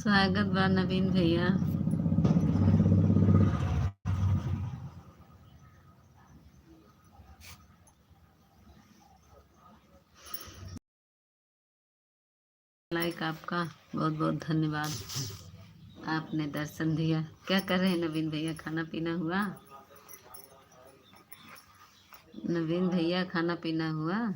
स्वागत बा नवीन भैया। लाइक आपका बहुत बहुत धन्यवाद। आपने दर्शन दिया। क्या कर रहे हैं नवीन भैया? खाना पीना हुआ? नवीन भैया खाना पीना हुआ?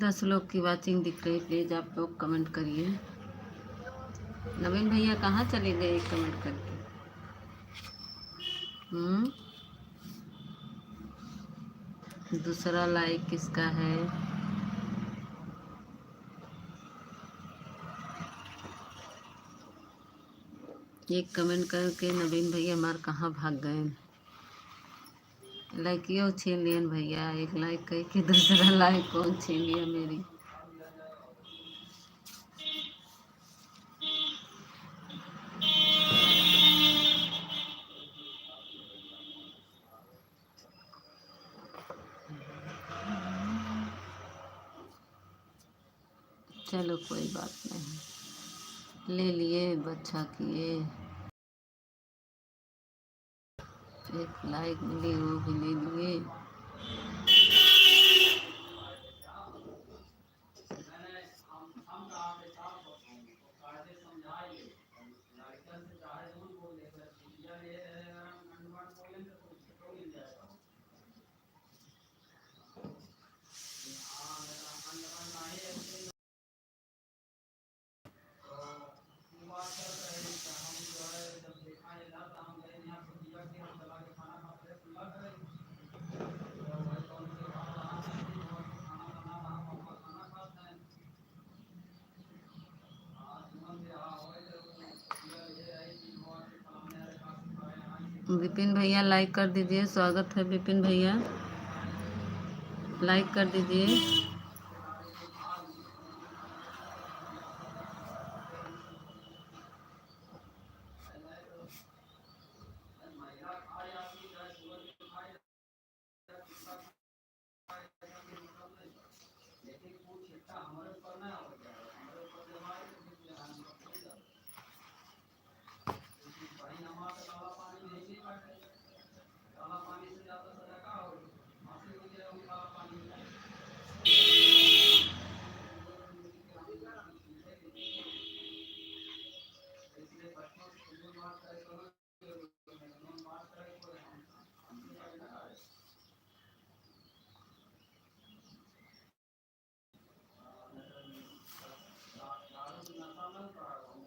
दस लोग की वाचिंग दिख रही। प्लीज आप लोग कमेंट करिए। नवीन भैया कहाँ चले गए कमेंट करके? दूसरा लाइक किसका है? एक कमेंट करके नवीन भैया हमारे कहाँ भाग गए? लाइकियो छीन लियन भैया। एक लाइक करके दूसरा लाइक कौन छीन लिया मेरी? चलो कोई बात नहीं, ले लिए, अच्छा किए। एक लाइक मिली वो भी ले लिए। विपिन भैया लाइक कर दीजिए। स्वागत है विपिन भैया, लाइक कर दीजिए।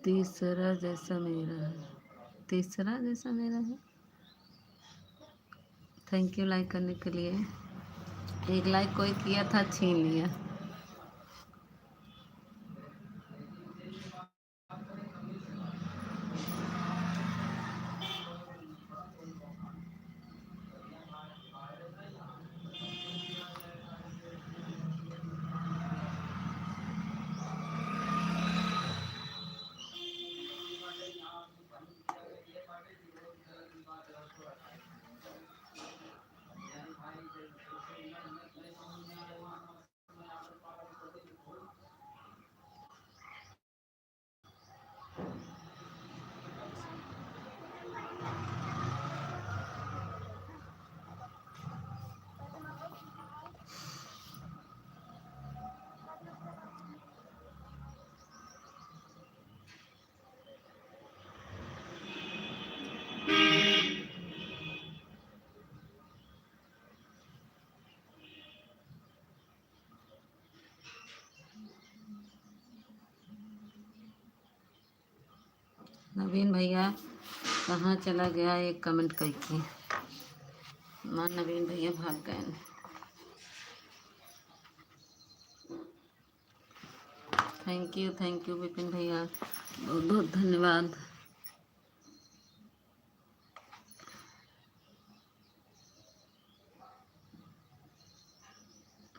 तीसरा जैसा मेरा है, तीसरा जैसा मेरा है। थैंक यू लाइक करने के लिए। एक लाइक कोई किया था, छीन लिया। नवीन भैया कहाँ चला गया? एक कमेंट करके। मां नवीन भैया भाग गए। थैंक यू विपिन भैया, बहुत बहुत धन्यवाद।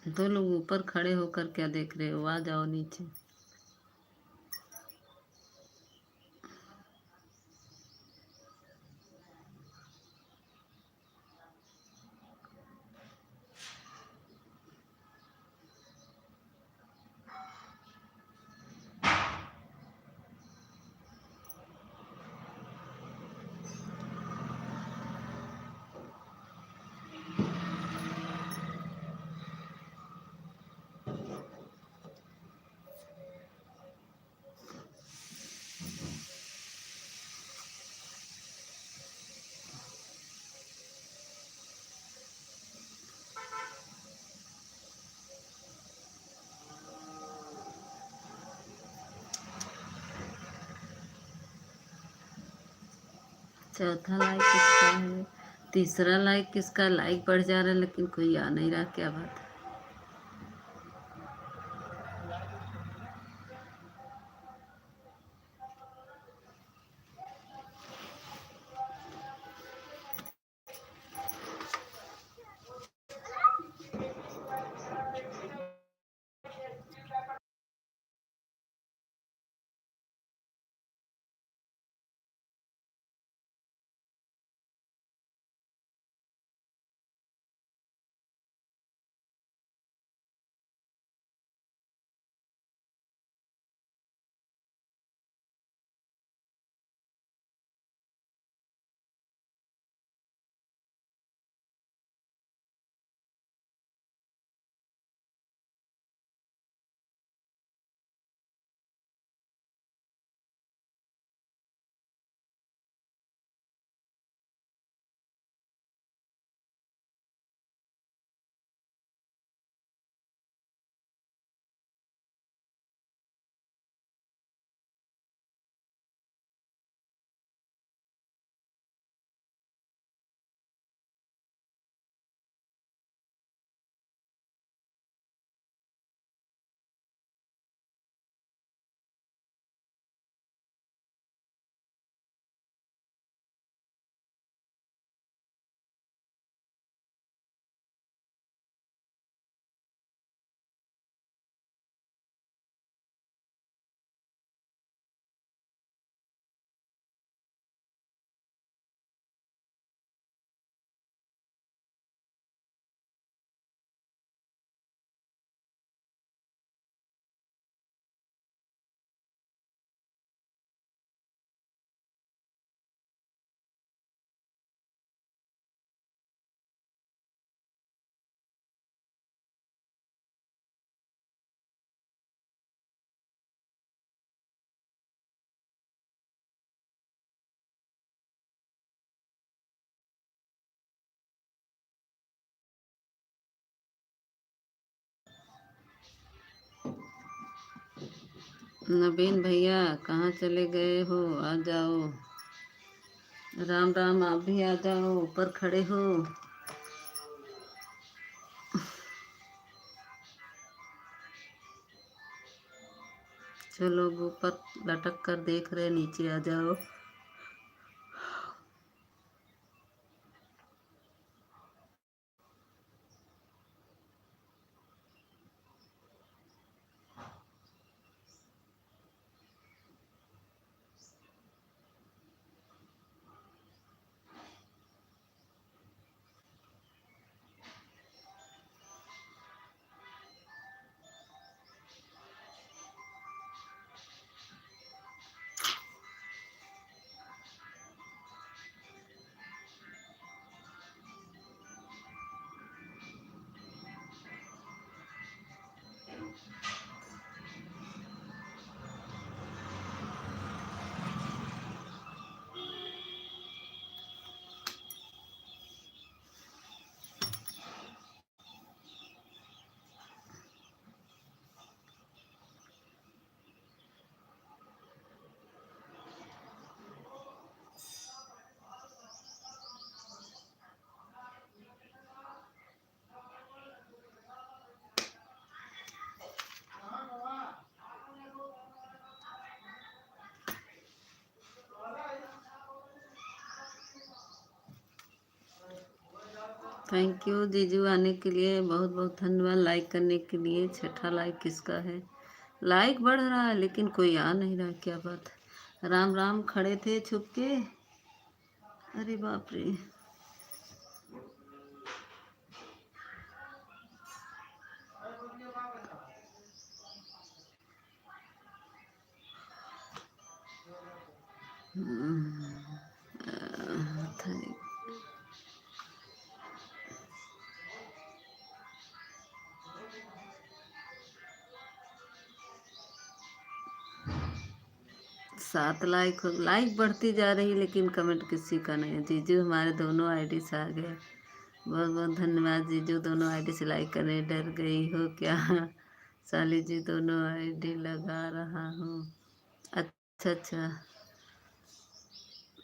तो लोग ऊपर खड़े होकर क्या देख रहे हो, आ जाओ नीचे। चौथा लाइक किसका है? तीसरा लाइक किसका? लाइक बढ़ जा रहा है लेकिन कोई आ नहीं रहा, क्या बात है? नवीन भैया कहाँ चले गए हो? आ जाओ। राम राम, आप भी आ जाओ, ऊपर खड़े हो। जो लोग ऊपर लटक कर देख रहे, नीचे आ जाओ। थैंक यू जीजू आने के लिए, बहुत बहुत धन्यवाद लाइक करने के लिए। छठा लाइक किसका है? लाइक बढ़ रहा है लेकिन कोई आ नहीं रहा, क्या बात है? राम राम खड़े थे छुप के, अरे बाप रे। थैंक 7 लाइक हो, लाइक बढ़ती जा रही लेकिन कमेंट किसी का नहीं है। जीजू हमारे दोनों आईडी से आ गए, बहुत बहुत धन्यवाद जीजू। दोनों आईडी से लाइक करने डर गई हो क्या? साली जी दोनों आईडी लगा रहा हूँ। अच्छा अच्छा,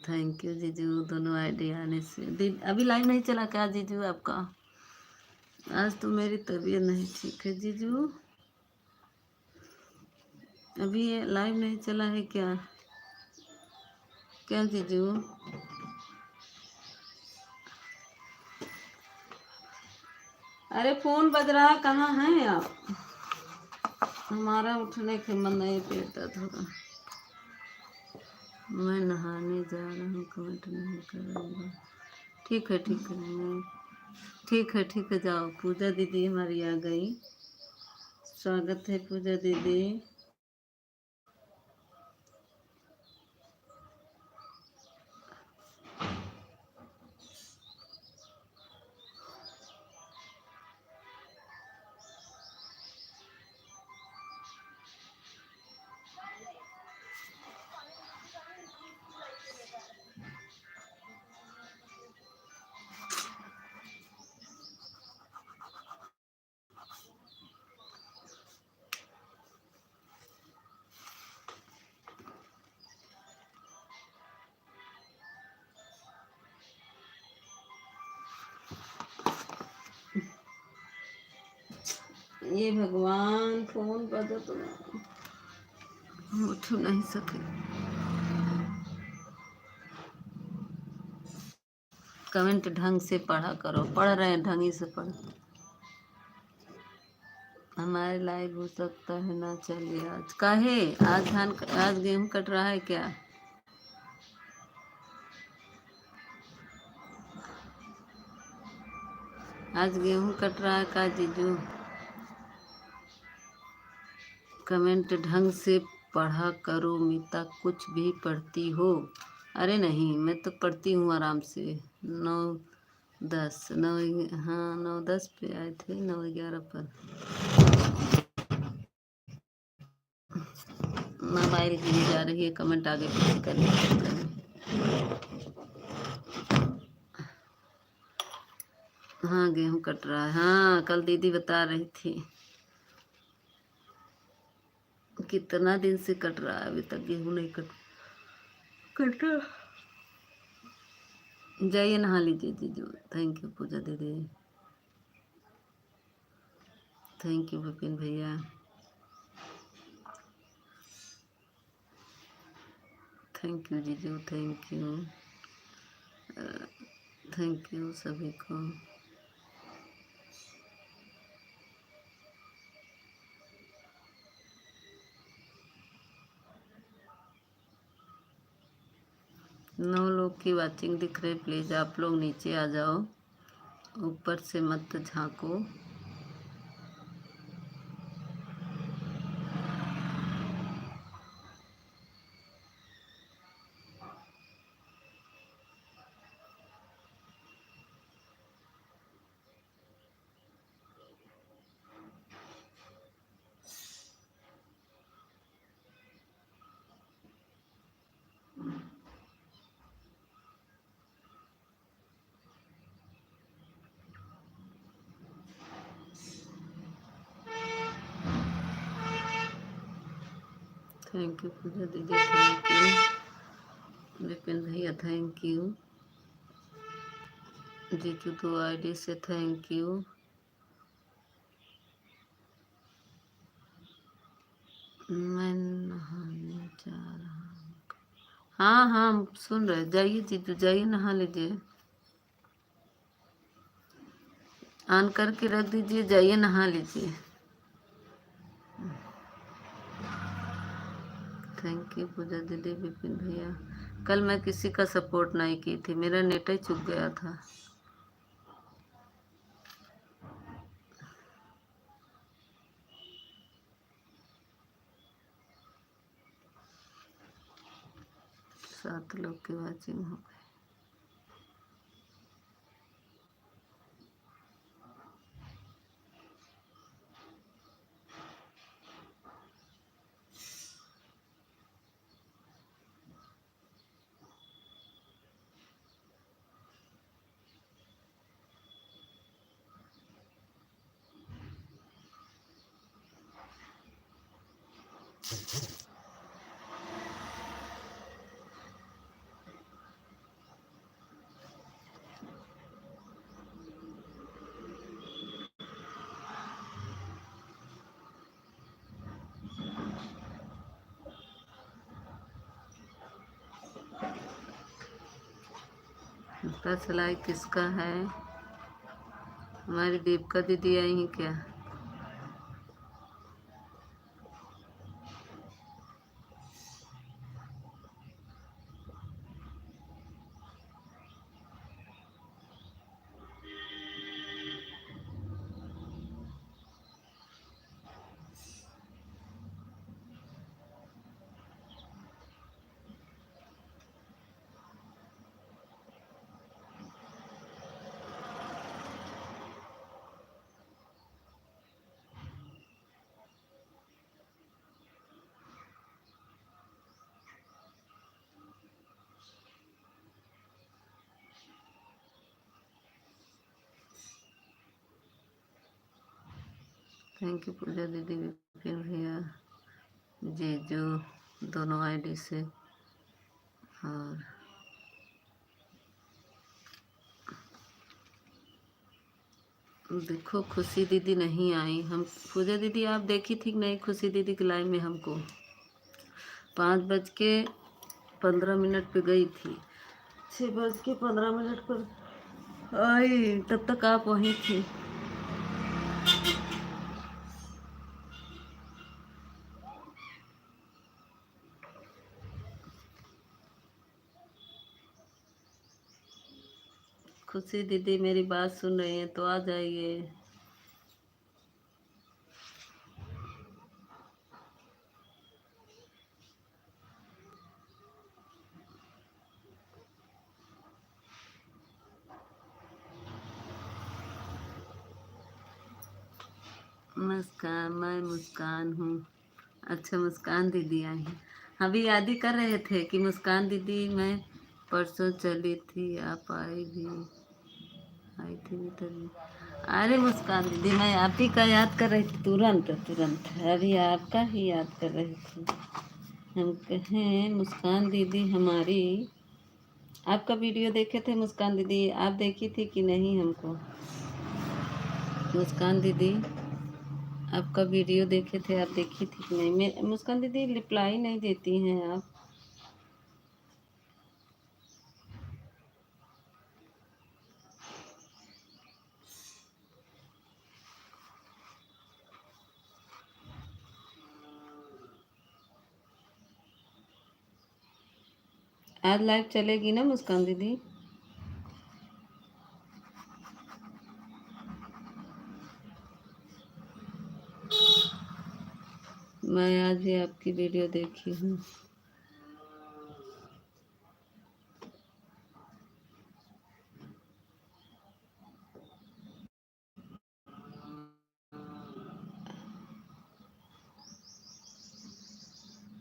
थैंक यू जीजू। दोनों आईडी आने से अभी लाइव नहीं चला क्या जीजू आपका? आज तो मेरी तबीयत नहीं ठीक है जीजू, अभी ये लाइव नहीं चला है क्या? क्या जीजू? अरे फोन बज रहा, कहाँ हैं आप? हमारा उठने के मन नहीं देता थोड़ा। मैं नहाने जा रहा हूँ, कमेंट नहीं करूँगा। ठीक है ठीक है, मैं ठीक है जाओ। पूजा दीदी हमारी आ गई, स्वागत है पूजा दीदी। ये भगवान, फोन बजा तो उठ नहीं सके। कमेंट ढंग से पढ़ा करो, पढ़ रहे हैं ढंग ही से पढ़। हमारे लाइव हो सकता है ना चलिए आज, काहे? आज गेहूं कट रहा है क्या? आज गेहूं कट रहा है का जीजू? कमेंट ढंग से पढ़ा करो मीता, कुछ भी पढ़ती हो? अरे नहीं, मैं तो पढ़ती हूँ आराम से। 9 10 9, हाँ 9 10 पे आए थे, 9 11 पर। मोबाइल गिरी जा रही है, कमेंट आगे पीछे करने। हाँ गेहूं कट रहा है, हाँ कल दीदी बता रही थी। कितना दिन से कट रहा है, अभी तक गेहूं नहीं कटा। जाइए नहा लीजिए जीजू। थैंक यू पूजा दीदी, थैंक यू विपिन भैया, थैंक यू जीजू, थैंक यू सभी को। नौ लोग की वाचिंग दिख रही, प्लीज़ आप लोग नीचे आ जाओ, ऊपर से मत झांको। थैंक यू पूजा दीदी, थैंक यू विपिन भैया, थैंक यू जीजू। 2 आईडी से थैंक यू। मैं नहाने जा रहा हूँ। हाँ हाँ सुन रहे, जाइए जीजू जाइए नहा लीजिए। ऑन करके रख दीजिए, जाइए नहा लीजिए। थैंक यू पूजा दीदी, विपिन भैया। कल मैं किसी का सपोर्ट नहीं की थी, मेरा नेट ही चुक गया था। सात लोग की वाचिंग हो गई। पता चला किसका है? हमारी दीपिका दीदी आई हैं क्या? थैंक यू पूजा दीदी, विपिन भैया, जीजू दोनों आईडी से। और देखो खुशी दीदी नहीं आई। हम पूजा दीदी आप देखी थी कि नहीं खुशी दीदी की लाइव में? हमको 5:15 पे गई थी, 6:15 पर आई, तब तक आप वहीं थी। खुशी दीदी मेरी बात सुन रही हैं तो आ जाइए। मुस्कान, मैं मुस्कान हूँ। अच्छा मुस्कान दीदी आई हैं। अभी याद ही कर रहे थे कि मुस्कान दीदी मैं परसों चली थी, आप आई भी, आई थी भी तभी। अरे मुस्कान दीदी मैं आप ही का याद कर रही थी, तुरंत तुरंत अभी आपका ही याद कर रही थी। हम कहें मुस्कान दीदी हमारी, आपका वीडियो देखे थे मुस्कान दीदी, आप देखी थी कि नहीं हमको? मुस्कान दीदी आपका वीडियो देखे थे, आप देखी थी कि नहीं? मैं मुस्कान दीदी रिप्लाई नहीं देती हैं आप। आज लाइव चलेगी ना मुस्कान दीदी? मैं आज भी आपकी वीडियो देखी हूँ।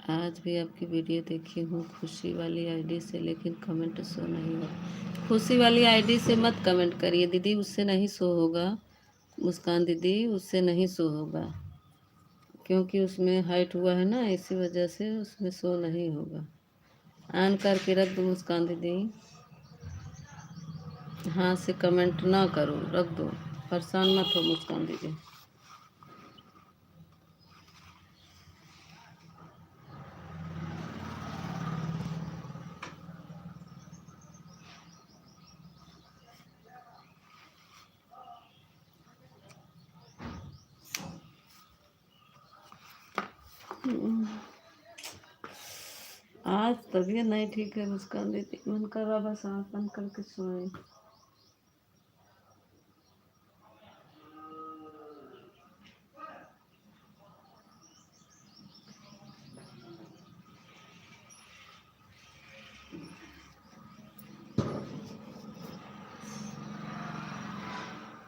आज भी आपकी वीडियो देखी हूँ खुशी वाली आईडी से, लेकिन कमेंट शो नहीं हो। खुशी वाली आईडी से मत कमेंट करिए दीदी, उससे नहीं शो होगा। मुस्कान दीदी उससे नहीं शो होगा, क्योंकि उसमें हाइट हुआ है ना, इसी वजह से उसमें शो नहीं होगा। ऑन करके रख दो मुस्कान दीदी। हाँ से कमेंट ना करो, रख दो, परेशान मत हो मुस्कान दीदी। हम्म, आज तबीयत नहीं ठीक है मुस्कान दीदी, मन कर रहा बस आँख बंद करके सोए।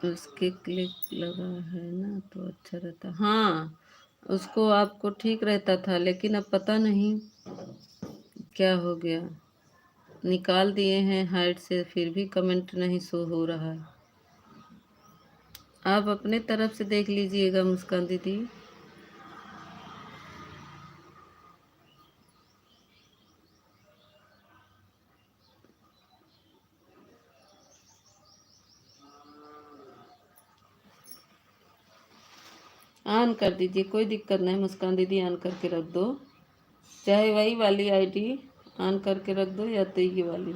उसके क्लिक लगा है ना तो अच्छा रहता। हाँ, उसको आपको ठीक रहता था, लेकिन अब पता नहीं क्या हो गया। निकाल दिए हैं हाइट से, फिर भी कमेंट नहीं शो हो रहा है। आप अपने तरफ से देख लीजिएगा मुस्कान दीदी। ऑन कर दीजिए, कोई दिक्कत नहीं मुस्कान दीदी, ऑन करके रख दो। चाहे वही वाली आईडी ऑन करके रख दो या तो ये वाली।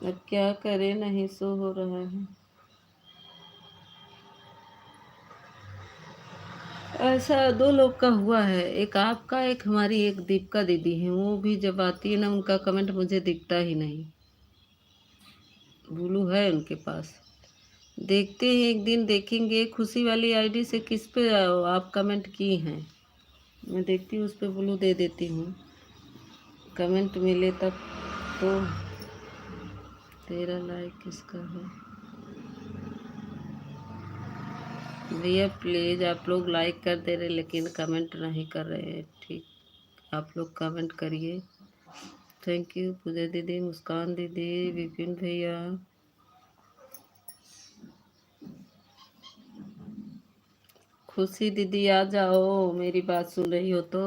अब क्या करें, नहीं शो हो रहा है। ऐसा दो लोग का हुआ है, एक आपका, एक हमारी एक दीपिका दीदी है। वो भी जब आती है ना, उनका कमेंट मुझे दिखता ही नहीं। ब्लू है उनके पास। देखते हैं, एक दिन देखेंगे खुशी वाली आईडी से किस पे आप कमेंट की हैं। मैं देखती हूँ, उस पर ब्लू दे देती हूँ, कमेंट मिले तब तो। तेरा लाइक किसका है भैया? प्लीज़, आप लोग लाइक कर दे रहे लेकिन कमेंट नहीं कर रहे। ठीक, आप लोग कमेंट करिए। थैंक यू पूजा दीदी, मुस्कान दीदी, विपिन भैया। खुशी दीदी आ जाओ, मेरी बात सुन रही हो तो।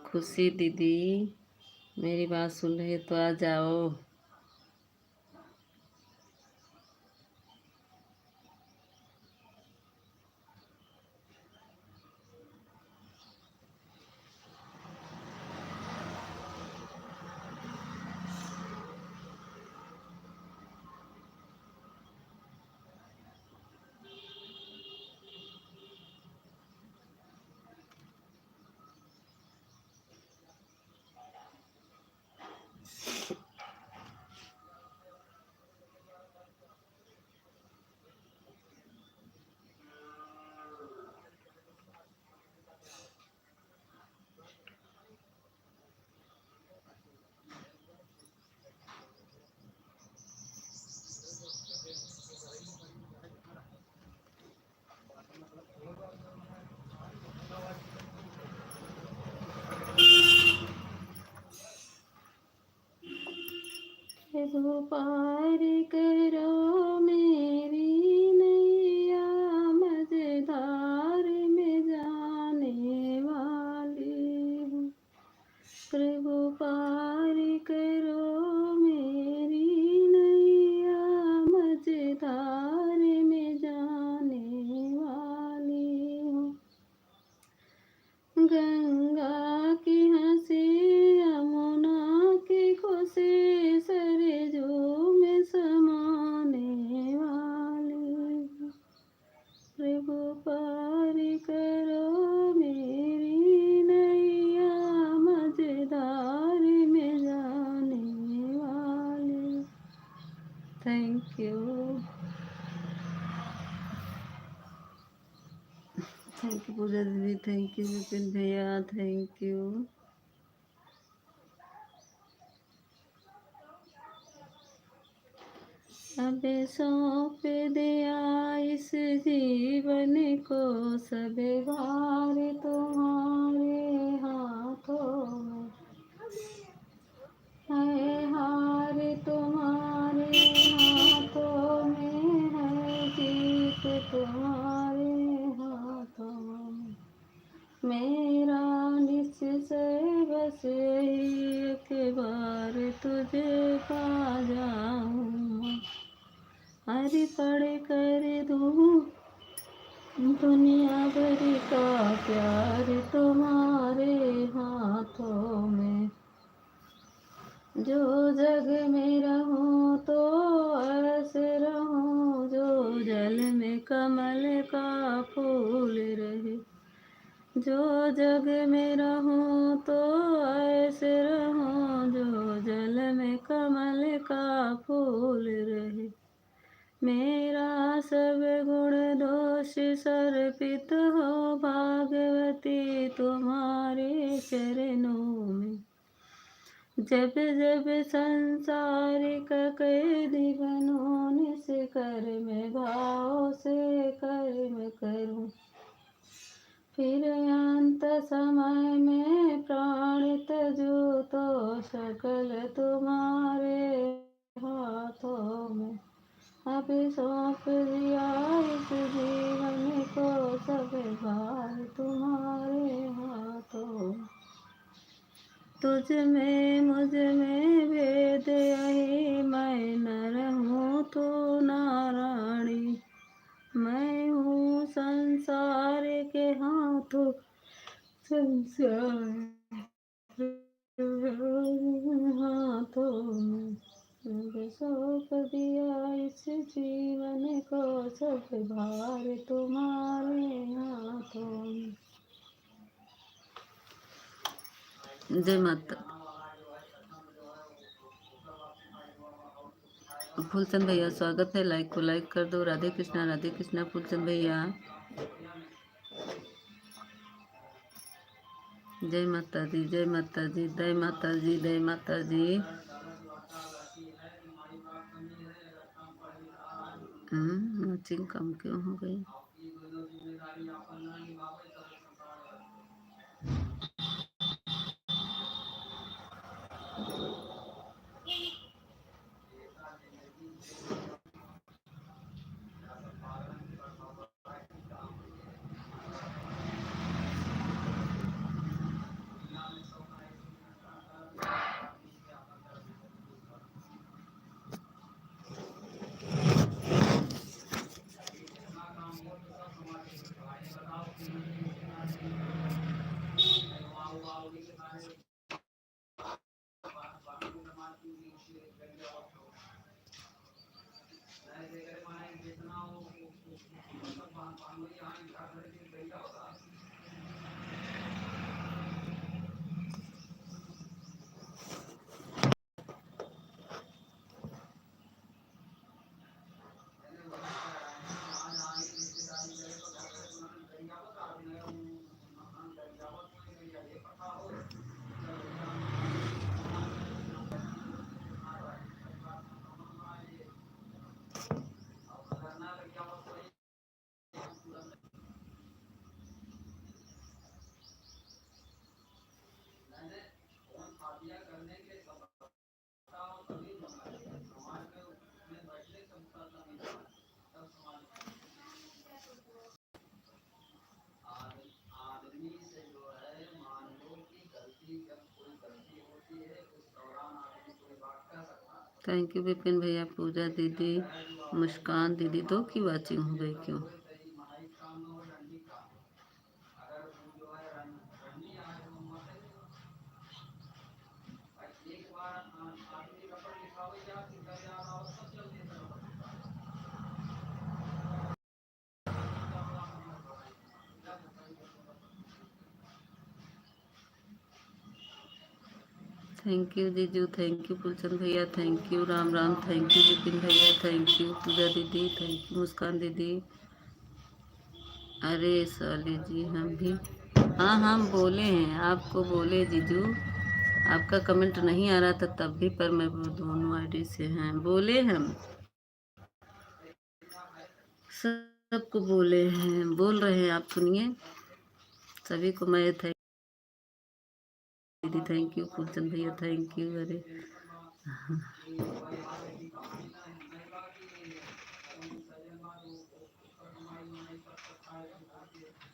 खुशी दीदी मेरी बात सुन रही हो तो आ जाओ। प्रभु पार करो मेरी नैया, मझधार में जाने वाली हूँ। प्रभु पार करो मेरी नैया, मझधार में जाने वाली हूँ। गंगा की हंसी, यमुना की खुशी, सरजू में समाने वाली हूँ। प्रभु पार करो मेरी नैया, मझधार में जाने वाली। Thank you. थैंक यू पूजा दीदी, थैंक यू विपिन भैया, थैंक यू। अब सौंप दिया इस जीवन को, सब भार तुम्हारे हाथों में है। हार तुम्हारे हाथों में है, जीत तुम्हारे हाथों में। मेरा निश्चय बस एक बार तुझे पा जाऊं। हरि पढ़ कर दूं दुनिया भर का प्यार तुम्हारे हाथों में। जो जग में रहूं तो ऐसे रहूं, जो जल में कमल का फूल रहे। जो जग में रहूं तो ऐसे रहूं, जो जल में कमल का फूल रहे। मेरा सब गुण दोष सर्पित हो भागवती तुम्हारे चरणों में। जब जब संसारिक कैदी बनूं, निस कर्म भाव से कर्म करूं। फिर अंत समय में प्राण तजू तो सकल तुम्हारे हाथों में। अभी सौंप दिया इस जीवन को, सब भार तुम्हारे हाथों। तुझ में मुझ में भेद यही, मैं नर हूँ तू नारायणी। मैं हूँ संसार के हाथों, संसार हाथों में। सौंप दिया इस जीवन को, सब भार तुम्हारे हाथों में। जय माता। फूलचंद भैया स्वागत है, लाइक को लाइक कर दो। राधे कृष्णा फूलचंद भैया। जय माता दी, जय माता जी, जय माता जी, जय माता जी। मैचिंग कम क्यों हो गई? थैंक यू विपिन भैया, पूजा दीदी, मुस्कान दीदी, दो की वाचिंग हो गई क्यों? थैंक यू जीजू, थैंक यू फुलचंद भैया, thank you Ram Ram, thank you Vipin भैया, थैंक यू पूजा दीदी, थैंक यू मुस्कान दीदी। अरे साली जी, हम भी हाँ हम बोले हैं, आपको बोले जीजू, आपका कमेंट नहीं आ रहा था तब भी, पर मैं वो दोनों आईडी से हैं बोले, हम सबको बोले हैं, बोल रहे हैं, आप सुनिए। सभी को मैं दीदी थैंक यू, फूलचंद भैया थैंक यू। अरे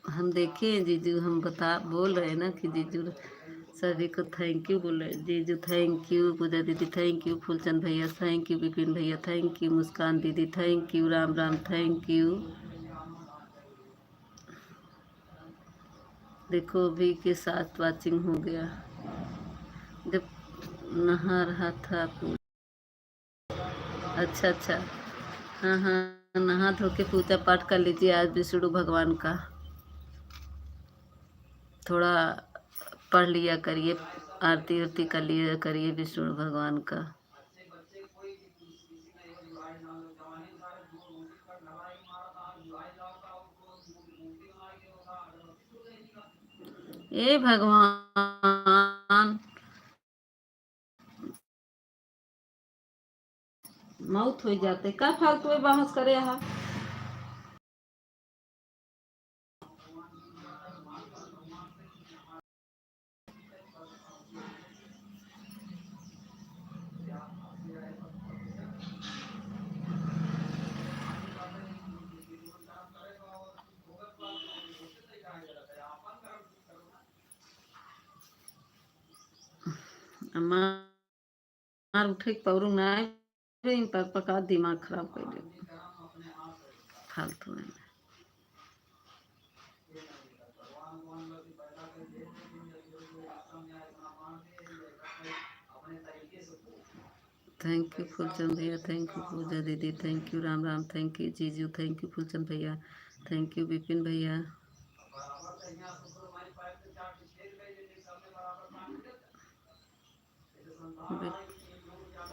हम देखे जीजू, हम बोल रहे हैं ना कि जीजू सभी को थैंक यू बोल रहे हैं। जीजू थैंक यू, पूजा दीदी थैंक यू, फूलचंद भैया थैंक यू, विपिन भैया थैंक यू, मुस्कान दीदी thank you, Ram Ram thank you. देखो अभी के साथ वाचिंग हो गया, जब नहा रहा था अच्छा अच्छा, हाँ हाँ, नहा धो के पूजा पाठ कर लीजिए आज विष्णु भगवान का। थोड़ा पढ़ लिया करिए, आरती उरती कर लिया करिए विष्णु भगवान का। ए भगवान, मौत हो जाते का फालतू में बहस करे हा। हमार उठे के पौरू ना पका दिमाग खराब कर दे फालतू में। थैंक यू फुलचंद भैया, थैंक यू पूजा दीदी, thank you Ram Ram, thank you जीजू, थैंक यू फुलचंद भैया, थैंक यू विपिन भैया।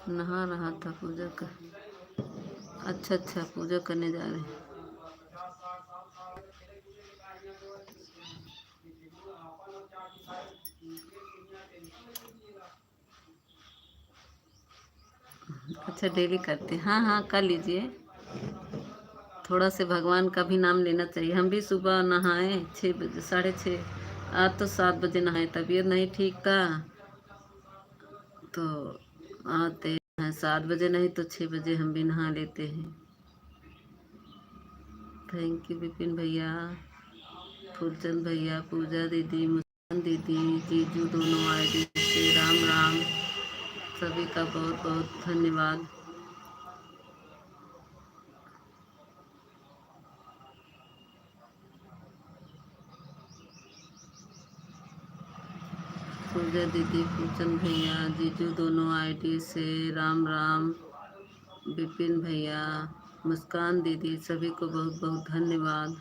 नहा रहा था पूजा कर। अच्छा अच्छा, पूजा करने जा रहे हैं। अच्छा डेली करते हैं, हाँ हाँ कर लीजिए। थोड़ा से भगवान का भी नाम लेना चाहिए। हम भी सुबह नहाए 6 बजे, 6:30। आज तो 7 बजे नहाए, तबीयत नहीं ठीक था तो आते हैं 7 बजे, नहीं तो 6 बजे हम भी नहा लेते हैं। थैंक यू विपिन भैया, फूलचंद भैया, पूजा दीदी, मुस्कान दीदी, जीजू दोनों आईडी से राम राम। सभी का बहुत बहुत धन्यवाद। पूजा दीदी, फूलचंद भैया, जीजू दोनों आईडी से राम राम। विपिन भैया, मुस्कान दीदी, सभी को बहुत बहुत धन्यवाद।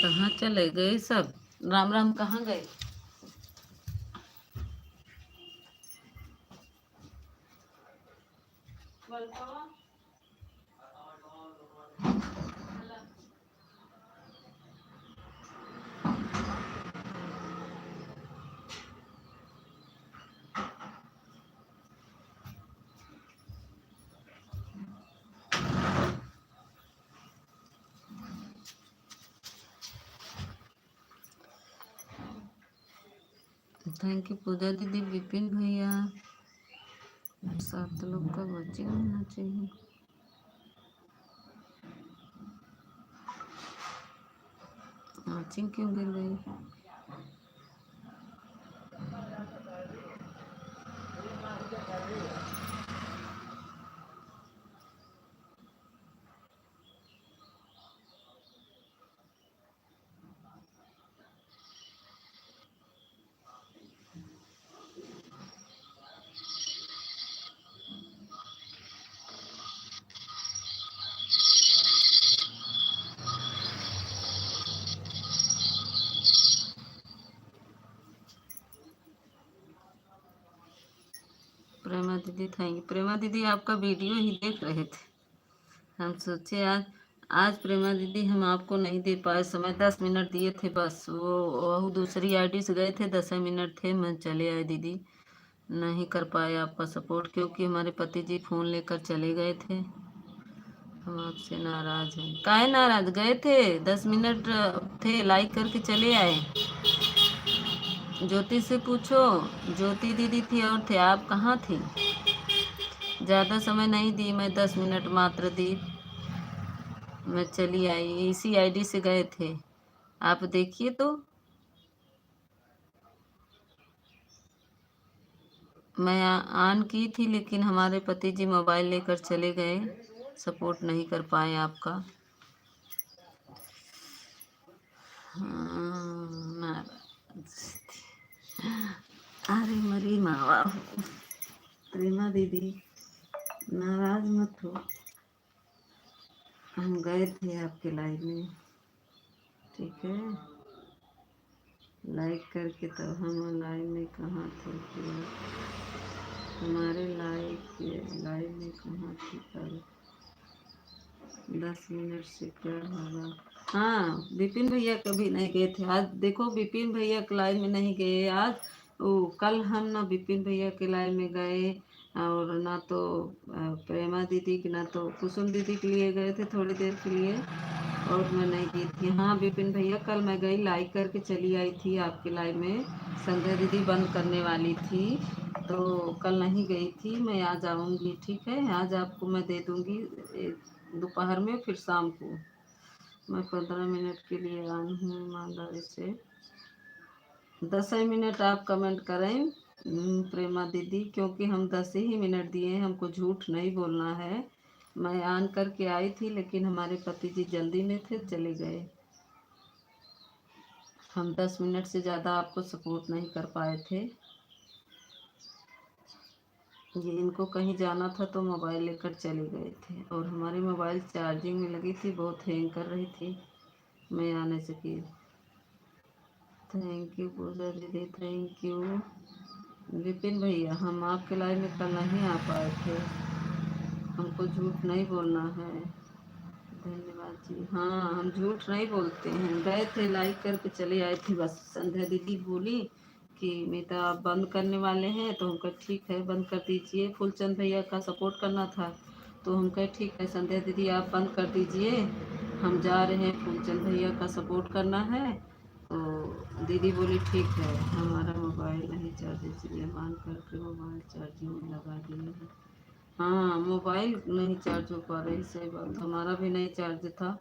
कहाँ चले गए सब? राम राम कहाँ गए? थैंक यू पूजा दीदी, विपिन भैया। 7 लोग का बच्चे होना चाहिए। आचिंग क्यों गिर गई? प्रेमा दीदी थैंक यू। प्रेमा दीदी आपका वीडियो ही देख रहे थे, हम सोचे आज प्रेमा दीदी हम आपको नहीं दे पाए समय। 10 मिनट दिए थे बस, वो दूसरी आईडी से गए थे, 10 मिनट थे, मैं चले आए दीदी। नहीं कर पाए आपका सपोर्ट क्योंकि हमारे पति जी फ़ोन लेकर चले गए थे। हम आपसे नाराज़ हैं। काहे नाराज़? गए थे 10 मिनट थे, लाइक करके चले आए। ज्योति से पूछो, ज्योति दीदी थी और थे, आप कहाँ थी? ज़्यादा समय नहीं दी मैं, 10 मिनट मात्र दी। मैं चली आई, इसी आईडी से गए थे, आप देखिए तो। मैं ऑन की थी लेकिन हमारे पति जी मोबाइल लेकर चले गए, सपोर्ट नहीं कर पाए आपका। नाराज। अरे मरी मावा प्रेमा दीदी, नाराज मत हो। हम गए थे आपके लाइव में, ठीक है? लाइक करके तो हम लाइव में कहाँ थे फिर? हमारे लाइव में कहाँ थे कल? 10 मिनट से क्या होगा? हाँ, विपिन भैया कभी नहीं गए थे। आज देखो विपिन भैया के लाइव में नहीं गए आज। वो कल हम ना विपिन भैया के लाइव में गए और ना तो प्रेमा दीदी की ना तो कुसुम दीदी के लिए गए थे थोड़ी देर के लिए, और मैं नहीं गई थी। हाँ विपिन भैया, कल मैं गई, लाइक करके चली आई थी आपके लाइव में। संध्या दीदी बंद करने वाली थी तो कल नहीं गई थी। मैं आज आऊँगी, ठीक है? आज आपको मैं दे दूँगी दोपहर में, फिर शाम को। मैं 15 मिनट के लिए आई हूँ ईमानदारी से। 10 मिनट आप कमेंट करें प्रेमा दीदी, क्योंकि हम 10 ही मिनट दिए, हमको झूठ नहीं बोलना है। मैं ऑन करके आई थी लेकिन हमारे पति जी जल्दी में थे, चले गए। हम 10 मिनट से ज़्यादा आपको सपोर्ट नहीं कर पाए थे। ये इनको कहीं जाना था तो मोबाइल लेकर चले गए थे और हमारी मोबाइल चार्जिंग में लगी थी, बहुत हैंग कर रही थी, मैं आ नहीं सकी। थैंक यू पूजा दीदी, थैंक यू। विपिन भैया, हम आपके लाइव में कल नहीं आ पाए थे, हमको झूठ नहीं बोलना है। धन्यवाद जी। हाँ, हम झूठ नहीं बोलते हैं, गए थे लाइक करके चले आए थे बस। संध्या दीदी बोली कि मीता आप बंद करने वाले हैं, तो हम कहे ठीक है बंद कर दीजिए। फूलचंद भैया का सपोर्ट करना था तो हम कहे ठीक है संध्या दीदी आप बंद कर दीजिए, हम जा रहे हैं, फूलचंद भैया का सपोर्ट करना है। तो दीदी बोली ठीक है। हमारा मोबाइल नहीं चार्ज, इसलिए ऑन करके मोबाइल चार्जिंग में लगा दिए हैं। हाँ, मोबाइल नहीं चार्ज हो पा रही, सही बात, हमारा भी नहीं चार्ज था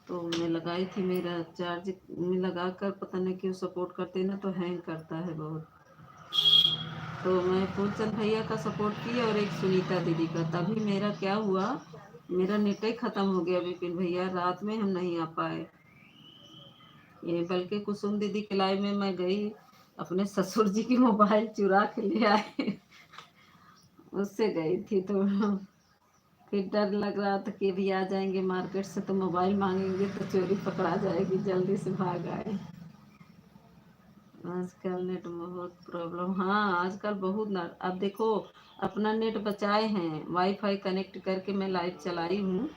तो मैं लगाई थी। मेरा चार्ज में लगा कर पता नहीं क्यों सपोर्ट करते ना तो हैंग करता है बहुत। तो मैं फूलचंद भैया का सपोर्ट की और एक सुनीता दीदी का। तभी मेरा क्या हुआ, मेरा नेट ही ख़त्म हो गया विपिन भैया, रात में हम नहीं आ पाए। ये बल्कि कुसुम दीदी के लाइव में मैं गई, अपने ससुर जी की मोबाइल चुरा के ले आए उससे गई थी तो फिर डर लग रहा था कि भी आ जाएंगे मार्केट से तो मोबाइल मांगेंगे तो चोरी पकड़ा जाएगी, जल्दी से भाग आए। आजकल नेट में बहुत प्रॉब्लम, हाँ आजकल बहुत ना, अब देखो अपना नेट बचाए हैं, वाईफाई कनेक्ट करके मैं लाइट चलाई हूँ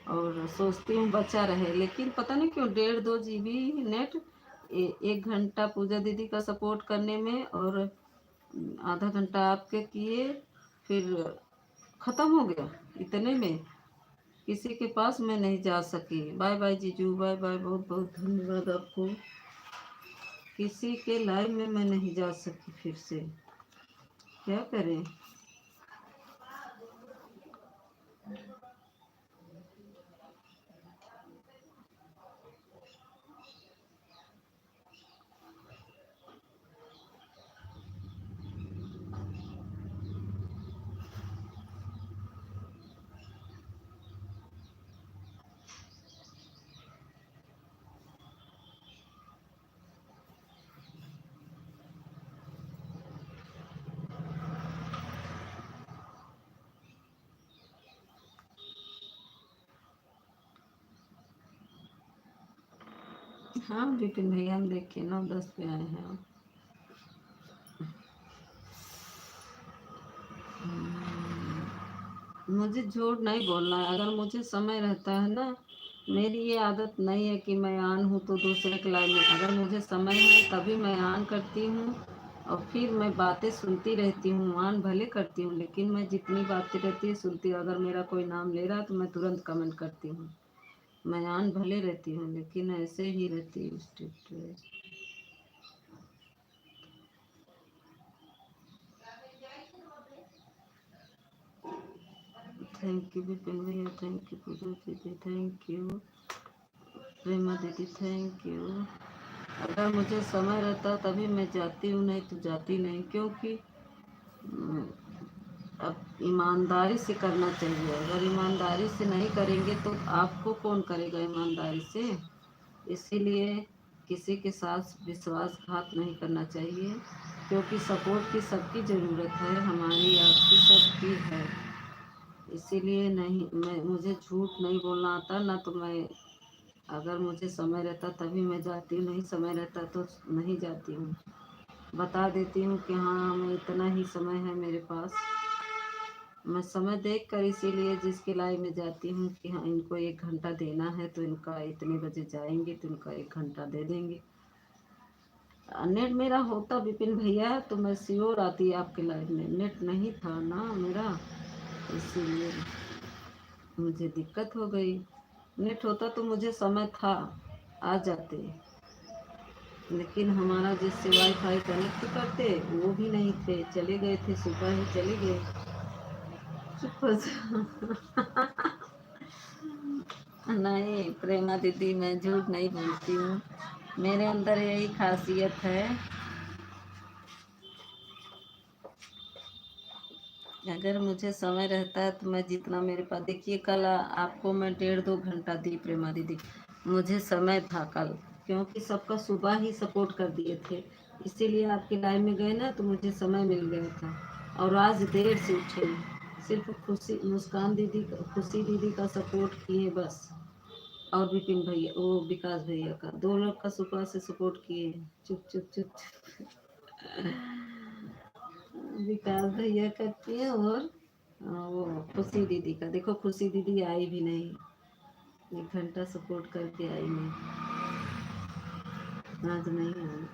और सोचती हूँ बचा रहे, लेकिन पता नहीं क्यों 1.5-2 GB नेट 1 घंटा पूजा दीदी का सपोर्ट करने में और आधा घंटा आपके किए, फिर ख़त्म हो गया इतने में। किसी के पास मैं नहीं जा सकी। बाय बाय जीजू, बाय बाय, बहुत बहुत धन्यवाद आपको। किसी के लाइव में मैं नहीं जा सकी फिर से, क्या करें। हाँ विपिन भैया, हम देखिए 9-10 पे आए हैं आप। मुझे झूठ नहीं बोलना है, अगर मुझे समय रहता है ना, मेरी ये आदत नहीं है कि मैं ऑन हूँ तो दूसरे के लाइव में, अगर मुझे समय है तभी मैं ऑन करती हूँ और फिर मैं बातें सुनती रहती हूँ, ऑन भले करती हूँ लेकिन मैं जितनी बातें रहती है सुनती हूँ। अगर मेरा कोई नाम ले रहा है तो मैं तुरंत कमेंट करती हूँ। मैं ऑन भले रहती हूँ लेकिन ऐसे ही रहती हूँ स्ट्रिक्ट। थैंक यू विपिन भैया, थैंक यू पूजा दीदी, थैंक यू प्रेमा दीदी, थैंक यू। अगर मुझे समय रहता तभी मैं जाती हूँ, नहीं तो जाती नहीं, क्योंकि हम्म, अब ईमानदारी से करना चाहिए। अगर ईमानदारी से नहीं करेंगे तो आपको कौन करेगा ईमानदारी से। इसीलिए किसी के साथ विश्वासघात नहीं करना चाहिए, क्योंकि सपोर्ट की सबकी ज़रूरत है, हमारी आपकी सबकी है। इसीलिए नहीं, मैं मुझे झूठ नहीं बोलना आता ना, तो मैं अगर मुझे समय रहता तभी मैं जाती हूँ, नहीं समय रहता तो नहीं जाती हूँ। बता देती हूँ कि हाँ मैं इतना ही समय है मेरे पास। मैं समय देख कर इसीलिए जिसके लाइव में जाती हूँ कि हाँ इनको 1 घंटा देना है तो इनका इतने बजे जाएंगे तो इनका 1 घंटा दे देंगे। नेट मेरा होता विपिन भैया तो मैं श्योर आती आपके लाइव में, नेट नहीं था ना मेरा, इसीलिए मुझे दिक्कत हो गई। नेट होता तो मुझे समय था, आ जाते, लेकिन हमारा जिससे वाईफाई कनेक्ट करते वो भी नहीं थे, चले गए थे, सुबह ही चले गए। चुप हो जा। नहीं प्रेमा दीदी, मैं झूठ नहीं बोलती हूँ, मेरे अंदर यही खासियत है। अगर मुझे समय रहता है तो मैं जितना मेरे पास, देखिए कल आपको मैं 1.5-2 घंटा दी प्रेमा दीदी, मुझे समय था कल, क्योंकि सबका सुबह ही सपोर्ट कर दिए थे, इसीलिए आपके लाइव में गए ना तो मुझे समय मिल गया था। और आज देर से उठे, सिर्फ खुशी मुस्कान दीदी खुशी दीदी का सपोर्ट किए बस, और विपिन भैया वो विकास भैया का, दो लोग का सुबह से सपोर्ट किए। चुप चुप चुप चुप। विकास भैया का किए और वो खुशी दीदी का, देखो खुशी दीदी आई भी नहीं, 1 घंटा सपोर्ट करके आई नहीं, आज नहीं आई।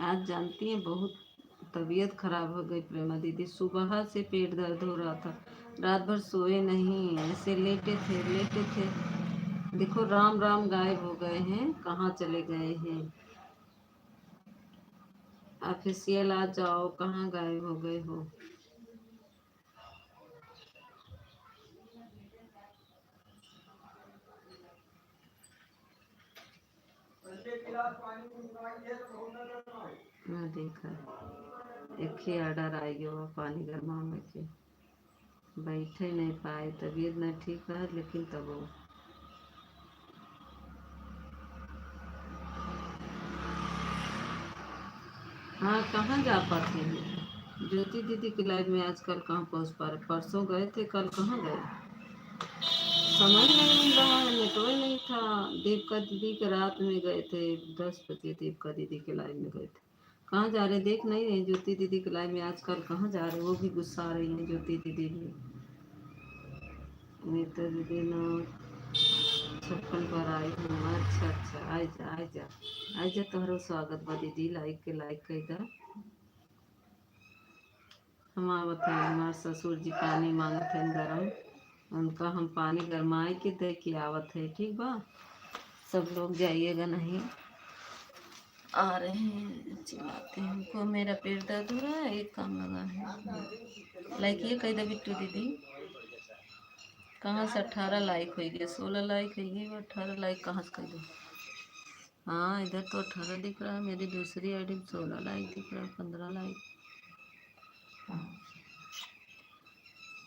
आज जानती हैं बहुत तबीयत खराब हो गई प्रेमा दीदी, सुबह से पेट दर्द हो रहा था, रात भर सोए नहीं, ऐसे लेटे थे लेटे थे। देखो राम राम गायब हो गए हैं, कहाँ चले गए हैं। ऑफिशियल आ जाओ, कहाँ गायब हो गए हो। मैं देखा एक ही ऑर्डर आएगी वो पानी गर्मा में के। बैठे नहीं पाए, तबीयत नहीं ठीक है, लेकिन तब वो हाँ कहाँ जा पाते हैं। ज्योति दीदी की लाइफ में आजकल कहाँ पहुँच पा रहे, परसों गए थे, कल कहाँ गए, समझ नहीं मिल रहा है, नेटवर्क नहीं था। दीपिका दीदी के रात में गए थे, 10 बजे दीपिका दीदी के लाइव में गए थे। कहाँ जा रहे देख नहीं रहे ज्योति दीदी के लाइव में आजकल, कहाँ जा रहे, वो भी गुस्सा आ रही है ज्योति दीदी भी। नीता दीदी ना 56 पर आई हूँ। अच्छा अच्छा, आई जा आई जा आई जा, तोहरो स्वागत बा दीदी, लाइक के लाइक कर दा। हम आवत है, हमारे ससुर जी पानी मांगत है गरम, उनका हम पानी गरमाए के दे के आवत है, ठीक बा। सब लोग जाइएगा नहीं, आ रहे हैं, चिल्लाते हैं हमको, मेरा पेट दर्द हो रहा है, एक काम लगा है। लाइक ये कह दे बिट्टू दीदी, कहाँ से 18 लाइक हो गए, 16 लाइक है ये, 18 लाइक कहाँ से कर दो। हाँ इधर तो 18 दिख रहा है, मेरी दूसरी आईडी में 16 लाइक दिख रहा है, 15 लाइक।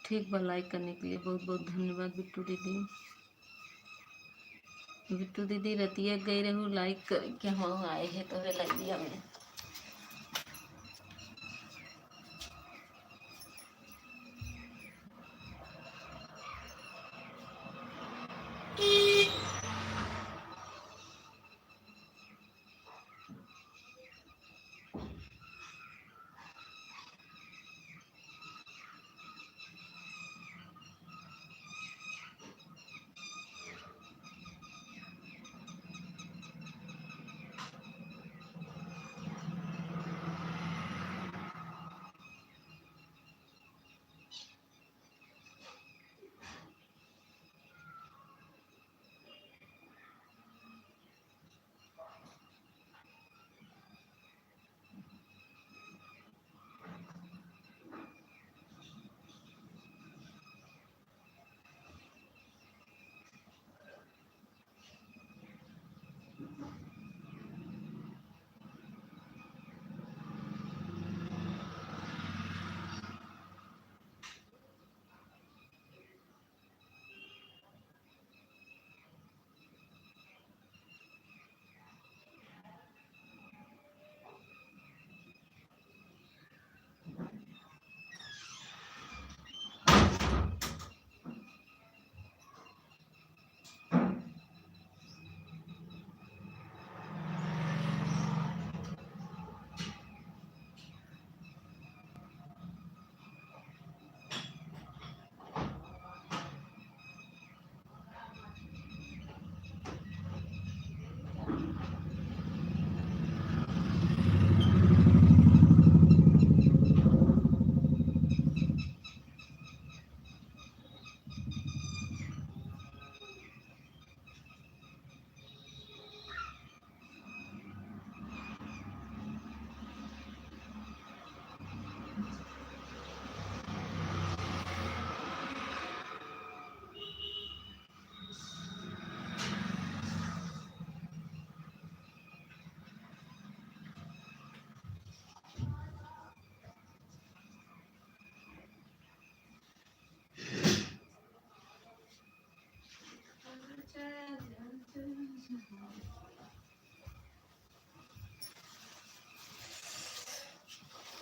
ठीक बा, लाइक करने के लिए बहुत बहुत धन्यवाद बिट्टू दीदी। बिट्टू दीदी रतिया गई रहूँ लाइक कर के हम आए हैं तोरे लाइनिया में।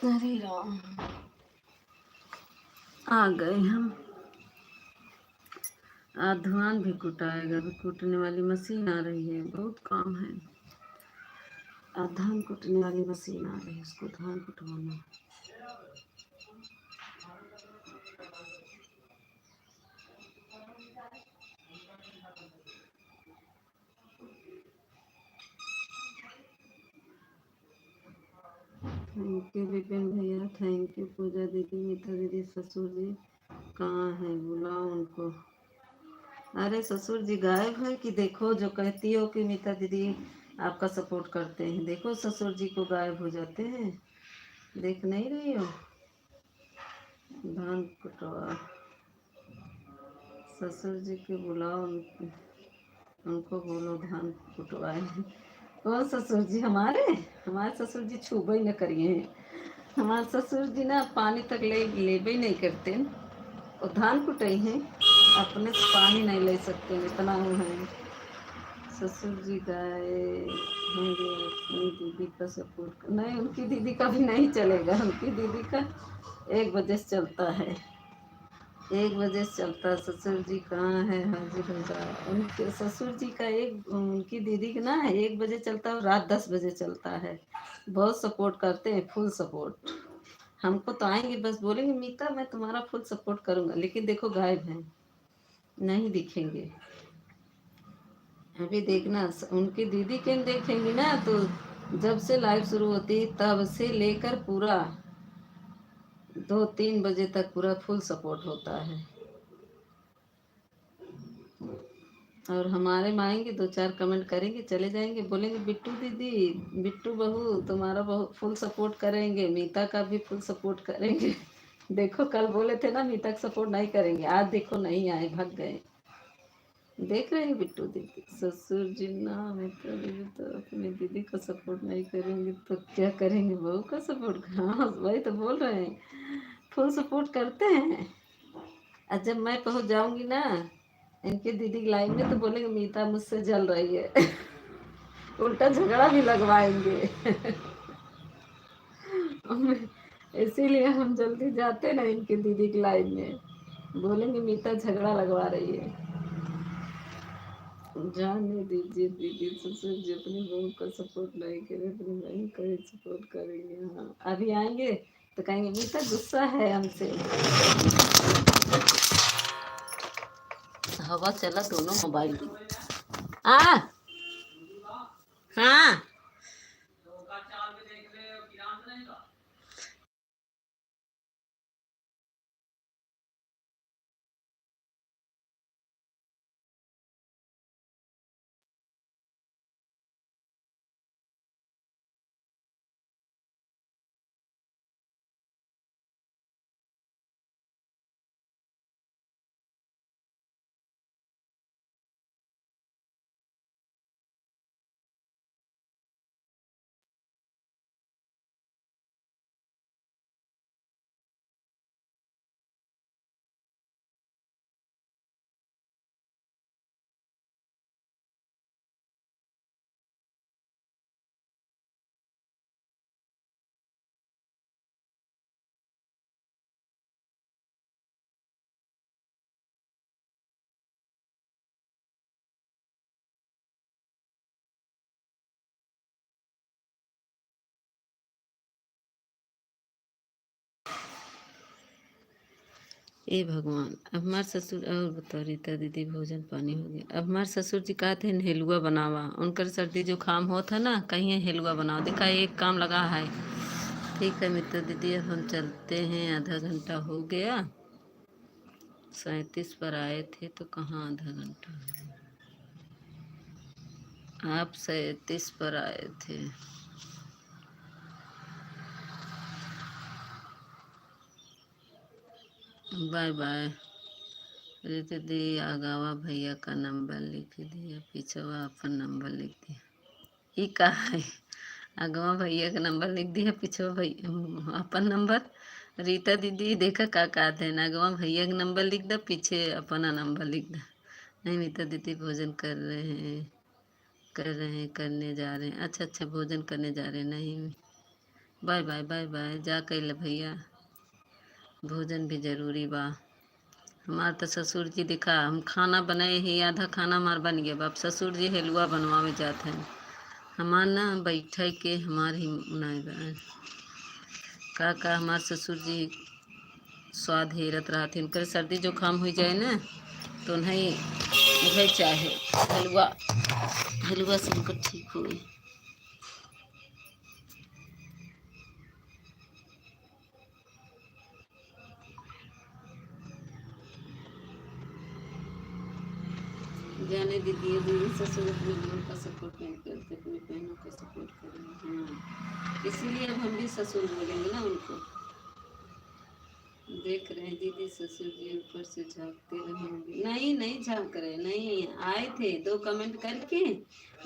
अरे राम, आ गए हम। आज धान भी कुटाएगा, अभी कूटने वाली मशीन आ रही है, बहुत काम है। आज धान कुटने वाली मशीन आ रही है, उसको धान कुटवाना है। थैंक यू विपिन भैया, थैंक यू पूजा दीदी, मीता दीदी। ससुर जी कहाँ हैं, बुलाओ उनको। अरे ससुर जी गायब है कि, देखो जो कहती हो कि मीता दीदी आपका सपोर्ट करते हैं, देखो ससुर जी को गायब हो जाते हैं, देख नहीं रही हो। धान कुटवा, ससुर जी के बुलाओ, उनको बोलो धान कुटवाए। कौन ससुर जी, हमारे हमारे ससुर जी छूबे ही न करिए हैं। हमारे ससुर जी ना पानी तक ले लेबे ही नहीं करते। और धान कुटाई है, अपने से पानी नहीं ले सकते, इतना वो है। ससुर जी गए होंगे अपनी दीदी का सपोर्ट, नहीं उनकी दीदी का भी नहीं चलेगा, उनकी दीदी का 1 बजे से चलता है, 1 बजे से चलता है। ससुर जी कहाँ है हाजिर हो जाए, उनके ससुर जी का एक, उनकी दीदी का ना 1 बजे चलता है और रात 10 बजे चलता है। बहुत सपोर्ट करते हैं, फुल सपोर्ट। हमको तो आएंगे बस बोलेंगे मीता मैं तुम्हारा फुल सपोर्ट करूंगा, लेकिन देखो गायब हैं, नहीं दिखेंगे। अभी देखना उनकी दीदी के देखेंगी ना तो जब से लाइव शुरू होती है तब से लेकर पूरा 2-3 बजे तक पूरा फुल सपोर्ट होता है। और हमारे में आएंगे 2-4 कमेंट करेंगे चले जाएंगे, बोलेंगे बिट्टू दीदी, बिट्टू बहू तुम्हारा बहुत फुल सपोर्ट करेंगे, मीता का भी फुल सपोर्ट करेंगे। देखो कल बोले थे ना मीता का सपोर्ट नहीं करेंगे, आज देखो नहीं आए, भाग गए। देख रहे हैं बिट्टू दीदी, ससुर जी ना मीता दीदी तो अपनी दीदी का सपोर्ट नहीं करेंगे तो क्या करेंगे, बहू का सपोर्ट। हाँ वही तो बोल रहे हैं, फुल सपोर्ट करते हैं। और जब मैं पहुंच जाऊंगी ना इनकी दीदी की लाइन में तो बोलेंगे मीता मुझसे जल रही है। उल्टा झगड़ा भी लगवाएंगे। इसीलिए हम जल्दी जाते ना इनकी दीदी की लाइन में, बोलेंगे मीता झगड़ा लगवा रही है। जाने दीजिए दीदी, ससुर जी अपनी बहू का सपोर्ट नहीं करे, अपनी बहन का ही सपोर्ट करेंगे। हाँ अभी आएंगे तो कहेंगे मीता गुस्सा है हमसे। हवा चला दोनों मोबाइल की। हाँ हाँ ए भगवान, अब हमारे ससुर और बता रीता दीदी भोजन पानी हो गया। अब हमारे ससुर जी कहते हैं हेलुआ बनावा, उनकर सर्दी जुकाम हो था ना, कहीं हेलुआ बनाओ, देखा एक काम लगा है। ठीक है मित्र दीदी अब हम चलते हैं, आधा घंटा हो गया, 37 पर आए थे तो कहाँ आधा घंटा, आप 37 पर आए थे। Bye bye. रीता दी आगावा भैया का नंबर लिख दिया, पिछवा अपन नंबर लिख दिया। ये का है, अगवा भैया का नंबर लिख दिया, पिछवा भैया अपन नंबर। रीता दीदी देखा का कहते हैं, अगवा भैया का नंबर लिख दो, पीछे अपना नंबर लिख दो। नहीं रीता दीदी भोजन कर रहे हैं, कर रहे हैं, करने जा रहे हैं, अच्छा अच्छा भोजन करने जा रहे हैं, नहीं बाय बाय बाय बाय, जा कैल भैया, भोजन भी जरूरी बा। हमार तो ससुर जी दिखा हम खाना बनाए ही, आधा खाना हमार बन गया, अब ससुर जी हलवा बनवावे जाते हैं, हमार ना बैठे के हमार ही नहीं बा का हमार ससुर जी स्वाद हेरत रहते, उनकर सर्दी जुकाम हो जाए ना तो उन्हें मुझे चाहे हलवा, हलवा से उनका ठीक हुई। जाने दीजिए दीदी, ससुर अपने बहन का सपोर्ट नहीं करते, अपनी बहनों का सपोर्ट करेंगे। हाँ इसीलिए अब हम भी ससुर बोलेंगे ना उनको। देख रहे हैं दीदी ससुर जी ऊपर से झांकते रहेंगे, नहीं नहीं झांक रहे, नहीं आए थे 2 कमेंट करके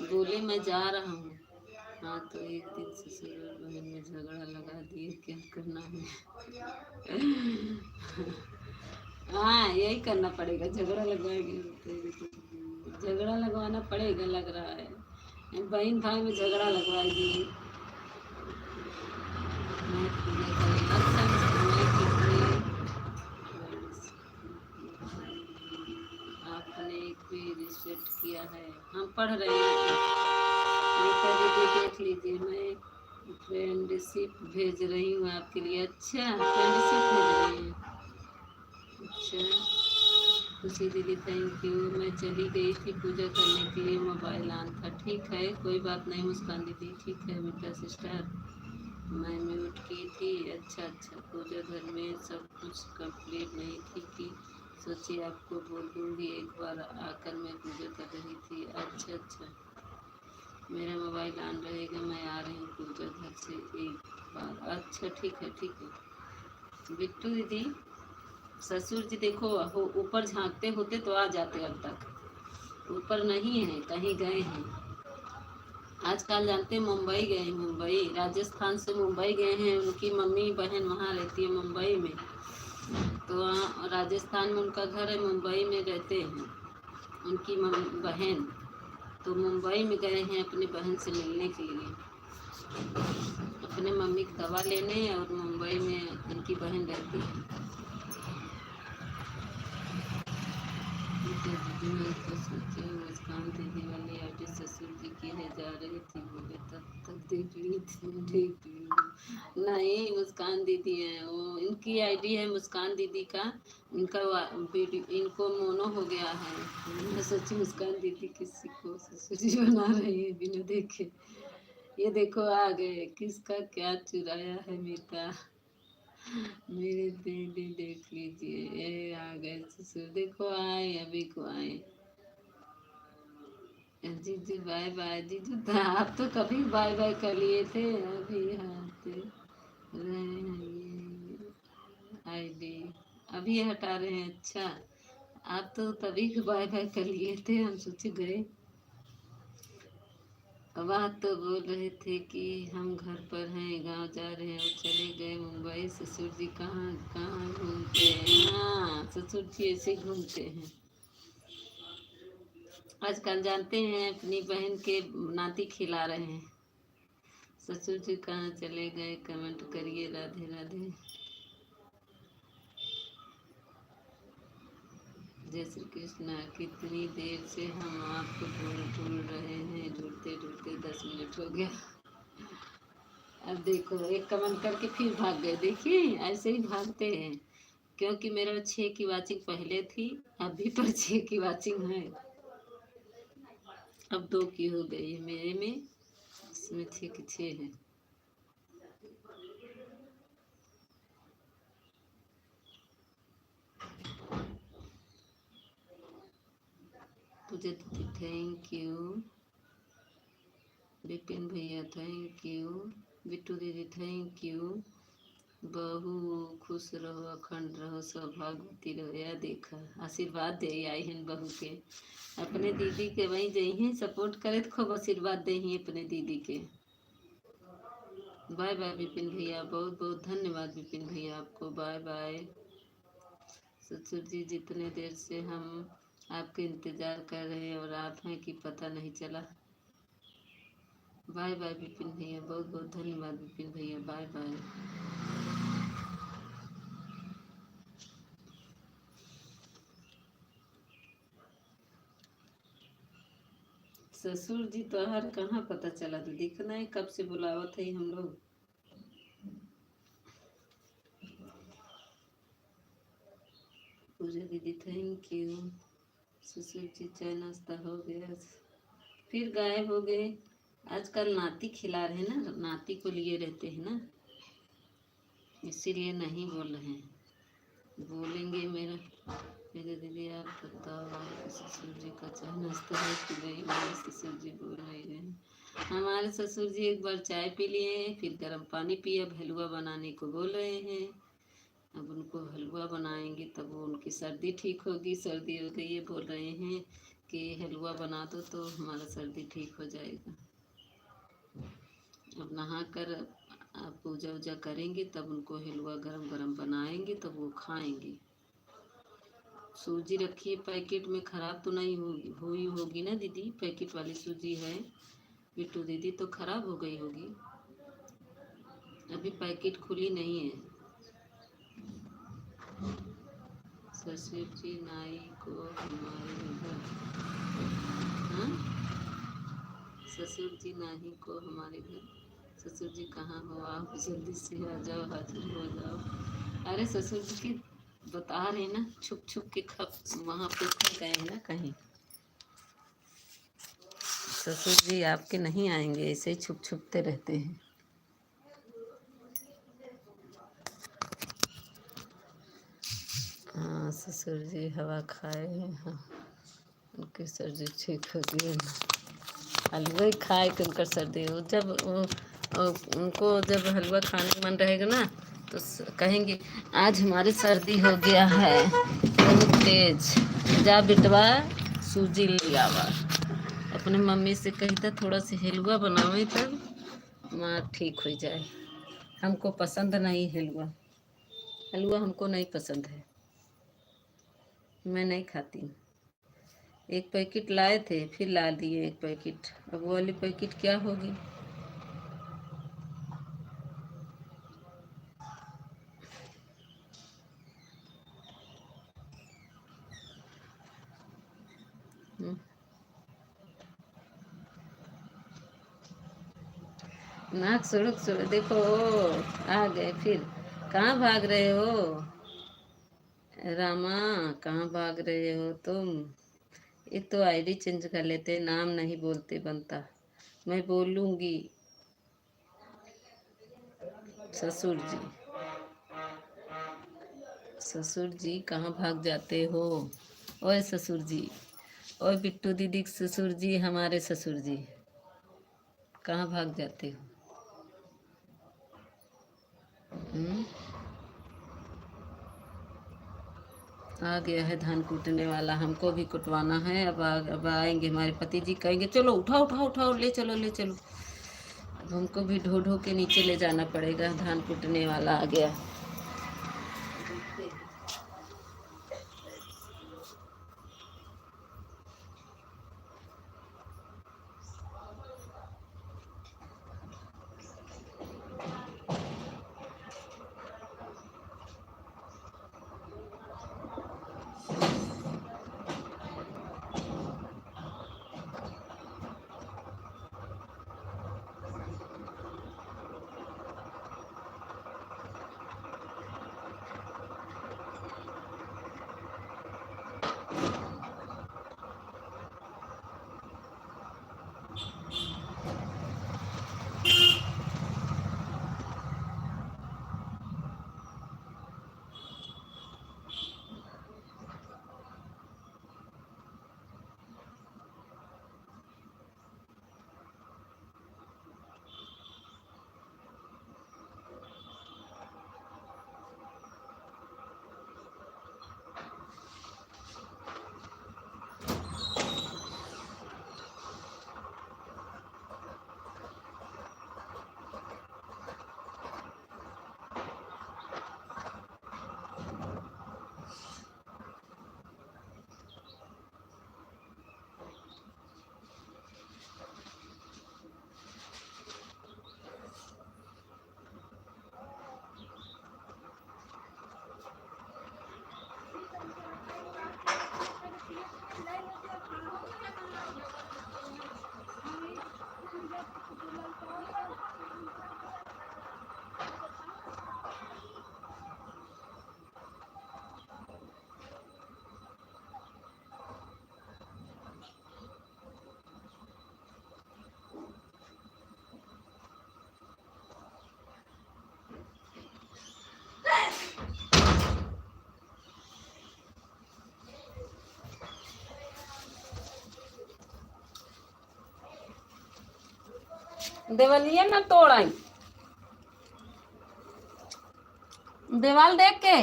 बोले मैं जा रहा हूँ। हाँ तो एक दिन ससुर और बहन में झगड़ा लगा दिए, क्या करना है। हाँ यही करना पड़ेगा, झगड़ा लगवाएंगे तो झगड़ा लगवाना पड़ेगा लग रहा है, बहन भाई में झगड़ा लगवाएगी। मैं पूजा करें अच्छा मैं कितने आपने कोई रिसेट किया है, हम पढ़ रहे हैं। नीता दीदी देख लीजिए, मैं फ्रेंडशिप भेज रही हूँ आपके लिए। अच्छा फ्रेंडशिप भेज रही हैं, अच्छा खुशी दीदी थैंक यू। मैं चली गई थी पूजा करने के लिए, मोबाइल ऑन था। ठीक है कोई बात नहीं मुस्कान दीदी, ठीक है बेटा सिस्टर, मैं म्यूट की थी। अच्छा अच्छा पूजा घर में सब कुछ कंप्लीट नहीं थी कि सोची आपको बोल दूँगी, एक बार आकर मैं पूजा कर रही थी। अच्छा अच्छा मेरा मोबाइल ऑन रहेगा, मैं आ रही हूँ पूजा घर से एक बार। अच्छा ठीक है ठीक है बिट्टू दीदी। ससुर जी देखो ऊपर झांकते होते तो आ जाते, अब तक ऊपर नहीं है, कहीं गए हैं। आजकल जानते हैं मुंबई गए हैं, मुंबई राजस्थान से मुंबई गए हैं, उनकी मम्मी बहन वहाँ रहती है मुंबई में, तो राजस्थान में उनका घर है, मुंबई में रहते हैं उनकी बहन, तो मुंबई में गए हैं अपनी बहन से मिलने के लिए, अपने मम्मी की दवा लेने, और मुंबई में उनकी बहन रहती है। मैं तो सोची मुस्कान दीदी वाली आईडी ससुर जी की है, जा रही थी बोले तब तक देख ली थी, देख ली नहीं मुस्कान दीदी है वो, इनकी आईडी है मुस्कान दीदी का, इनका इनको मोनो हो गया है। मैं सोची मुस्कान दीदी किसी को ससुर जी बना रही है बिना देखे। ये देखो आ गए, किसका क्या चुराया है मीठा, मेरे दीदी देख लीजिए, ये आ गए ससुर, देखो आए अभी को आए। जीजू बाय बाय, जीजू था आप तो कभी बाय बाय कर लिए थे, अभी हटाते रहे हैं ये आईडी, अभी हटा रहे हैं। अच्छा आप तो तभी बाय बाय कर लिए थे, हम सोचे गए। बात तो बोल रहे थे कि हम घर पर हैं, गांव जा रहे हैं, और चले गए मुंबई। ससुर जी कहाँ कहाँ घूमते हैं, हाँ ससुर जी ऐसे घूमते हैं। आजकल जानते हैं अपनी बहन के नाती खिला रहे हैं। ससुर जी कहाँ चले गए, कमेंट करिए। राधे राधे, जय श्री कृष्णा। कितनी देर से हम आपको ढूंढ रहे हैं, ढूंढते ढूंढते 10 मिनट हो गया। अब देखो एक कमेंट करके फिर भाग गए, देखिए ऐसे ही भागते हैं, क्योंकि मेरा 6 की वाचिंग पहले थी, अभी पर 6 की वाचिंग है, अब 2 की हो गई है मेरे में, इसमें 6 की 6 है। पूजा दीदी थैंक यू, विपिन भैया थैंक यू, बिट्टू दीदी थैंक यू। बहू खुश रहो, अखंड रहो, सौभाग्यवती रहो। या देखा आशीर्वाद दे आई हैं बहू के, अपने दीदी के वहीं जई हैं, सपोर्ट करे तो खूब आशीर्वाद दे ही अपने दीदी के। बाय बाय विपिन भैया, बहुत बहुत धन्यवाद विपिन भैया आपको, बाय बाय। ससुर जी जितने देर से हम आपके इंतजार कर रहे हैं और आप हैं कि पता नहीं चला। बाय बाय विपिन भैया, बहुत बहुत धन्यवाद विपिन भैया, बाय बाय। ससुर जी तो हर कहाँ पता चला, तो दिखना है कब से बुलावत है हम लोग। पूजा दीदी थैंक यू। ससुर जी चाय नाश्ता हो गया, फिर गायब हो गए। आजकल नाती खिला रहे हैं ना, नाती को लिए रहते हैं ना, इसीलिए नहीं बोल रहे हैं, बोलेंगे। मेरे दीदी आप बताओ, आपके ससुर जी का चाय नाश्ता है कि नहीं, मेरे ससुर जी बोल रहे हैं। हमारे ससुर जी एक बार चाय पी लिए, फिर गर्म पानी पिए, अब हलवा बनाने को बोल रहे हैं। अब उनको हलवा बनाएंगे तब वो उनकी सर्दी ठीक होगी, सर्दी हो गई है, बोल रहे हैं कि हलवा बना दो तो हमारा सर्दी ठीक हो जाएगा। अब नहा कर आप पूजा वूजा करेंगे तब उनको हलवा गरम गरम बनाएंगे तब वो खाएंगे। सूजी रखी है पैकेट में, खराब तो नहीं हुई होगी ना दीदी? पैकेट वाली सूजी है बिट्टू दीदी, तो खराब हो गई होगी। अभी पैकेट खुली नहीं है। ससुर जी नाई को हमारे घर, हाँ? ससुर जी नाही को हमारे घर। ससुर जी कहाँ हो, आप जल्दी से आ जाओ, हाजिर हो जाओ। अरे ससुर जी की बता रहे ना, छुप छुप के वहाँ पे खप गए हैं ना कहीं। ससुर जी आपके नहीं आएंगे, ऐसे ही छुप छुपते रहते हैं। हाँ ससुर जी हवा खाए हैं, हाँ उनकी सर्दी ठीक हो गई। हलवा ही खाए कि उनका सर्दी हो, जब उनको जब हलवा खाने का मन रहेगा ना तो कहेंगे आज हमारी सर्दी हो गया है बहुत तेज, जा बिटवा सूजी ले आवा। अपने मम्मी से कहता थोड़ा सा हलवा बनावे तब माँ ठीक हो जाए। हमको पसंद नहीं हलवा, हलवा हमको नहीं पसंद है, मैं नहीं खाती। एक पैकेट लाए थे फिर ला दिए एक पैकेट, अब वो वाली पैकेट क्या होगी। नाक सुड़क सुड़क देखो, आ गए फिर। कहाँ भाग रहे हो रामा, कहाँ भाग रहे हो तुम? ये तो आईडी चेंज कर लेते, नाम नहीं बोलते बनता। मैं बोलूँगी। ससुर जी, ससुर जी कहाँ भाग जाते हो? ओए ससुर जी, ओए बिट्टू दीदी ससुर जी, हमारे ससुर जी कहाँ भाग जाते हो? हम्म? आ गया है धान कूटने वाला, हमको भी कुटवाना है। अब आएंगे हमारे पति जी, कहेंगे चलो उठाओ उठाओ उठाओ, ले चलो ले चलो। अब हमको भी ढो ढो के नीचे ले जाना पड़ेगा, धान कूटने वाला आ गया। देवलिए ना तोड़ाई, देवाल देख के।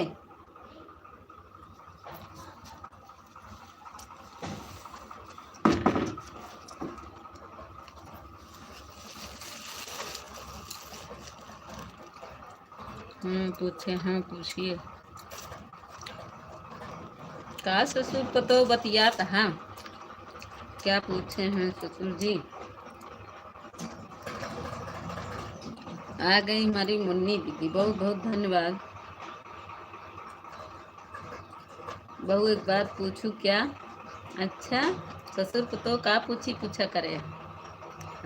पूछे, हाँ पूछिए। का ससुर पतो बतियात, हाँ क्या पूछे हैं ससुर जी। आ गई हमारी मुन्नी दीदी, बहुत बहुत धन्यवाद। बहू एक बात पूछूं क्या? अच्छा, ससुर पतो का पूछी पूछा करे,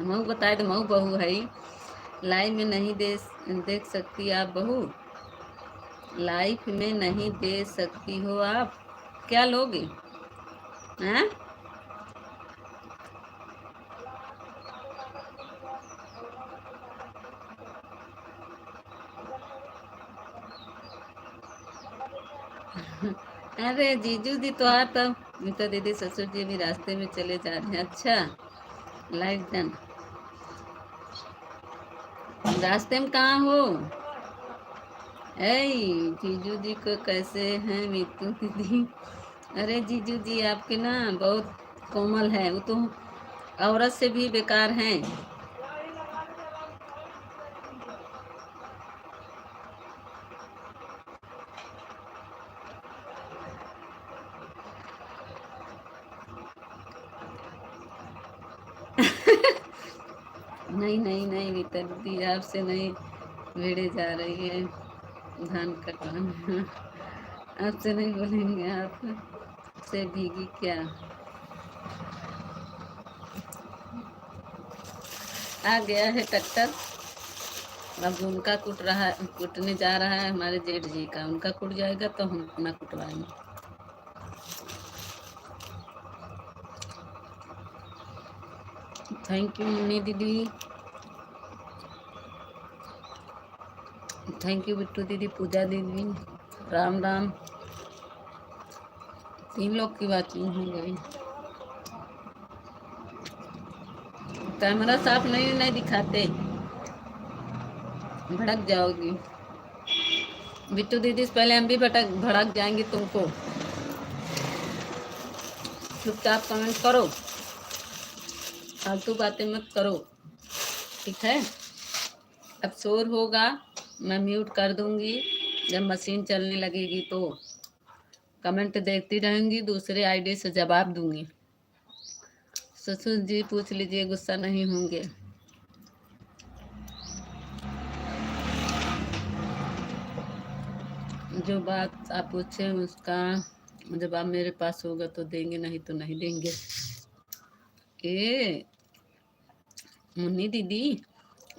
मऊ बताए तो मऊ बहू है। लाइफ में नहीं देख सकती आप बहू, लाइफ में नहीं दे सकती हो आप, क्या लोगे हैं? अरे जीजू जी तो आ, तब मीता दीदी ससुर जी भी रास्ते में चले जा रहे हैं। अच्छा, लाइफ डन। रास्ते में कहाँ हो? ऐ जीजू जी को कैसे हैं मीतू दीदी? अरे जीजू जी आपके ना बहुत कोमल है, वो तो औरत से भी बेकार हैं। नहीं नहीं नहीं मीता दीदी, आपसे नहीं भिड़े जा रही है धान कटवाने। आपसे नहीं बोलेंगे, आप से भीगी क्या? आ गया है ट्रैक्टर, अब उनका कुटने जा रहा है हमारे जेठ जी का, उनका कुट जाएगा तो हम अपना कुटवाएंगे। थैंक यू मुन्नी दीदी, थैंक यू बिट्टू दीदी, पूजा दीदी, राम राम। 3 लोग की बात हो गई। कैमरा साफ नहीं दिखाते, भड़क जाओगी बिट्टू दीदी से पहले हम भी भड़क जाएंगे तुमको। चुपचाप कमेंट करो, फालतू बातें मत करो, ठीक है? अब शोर होगा मैं म्यूट कर दूंगी, जब मशीन चलने लगेगी तो कमेंट देखती रहूंगी, दूसरे आईडी से जवाब दूंगी। ससुर जी पूछ लीजिए, गुस्सा नहीं होंगे। जो बात आप पूछे उसका जवाब मेरे पास होगा तो देंगे, नहीं तो नहीं देंगे। ए मुन्नी दीदी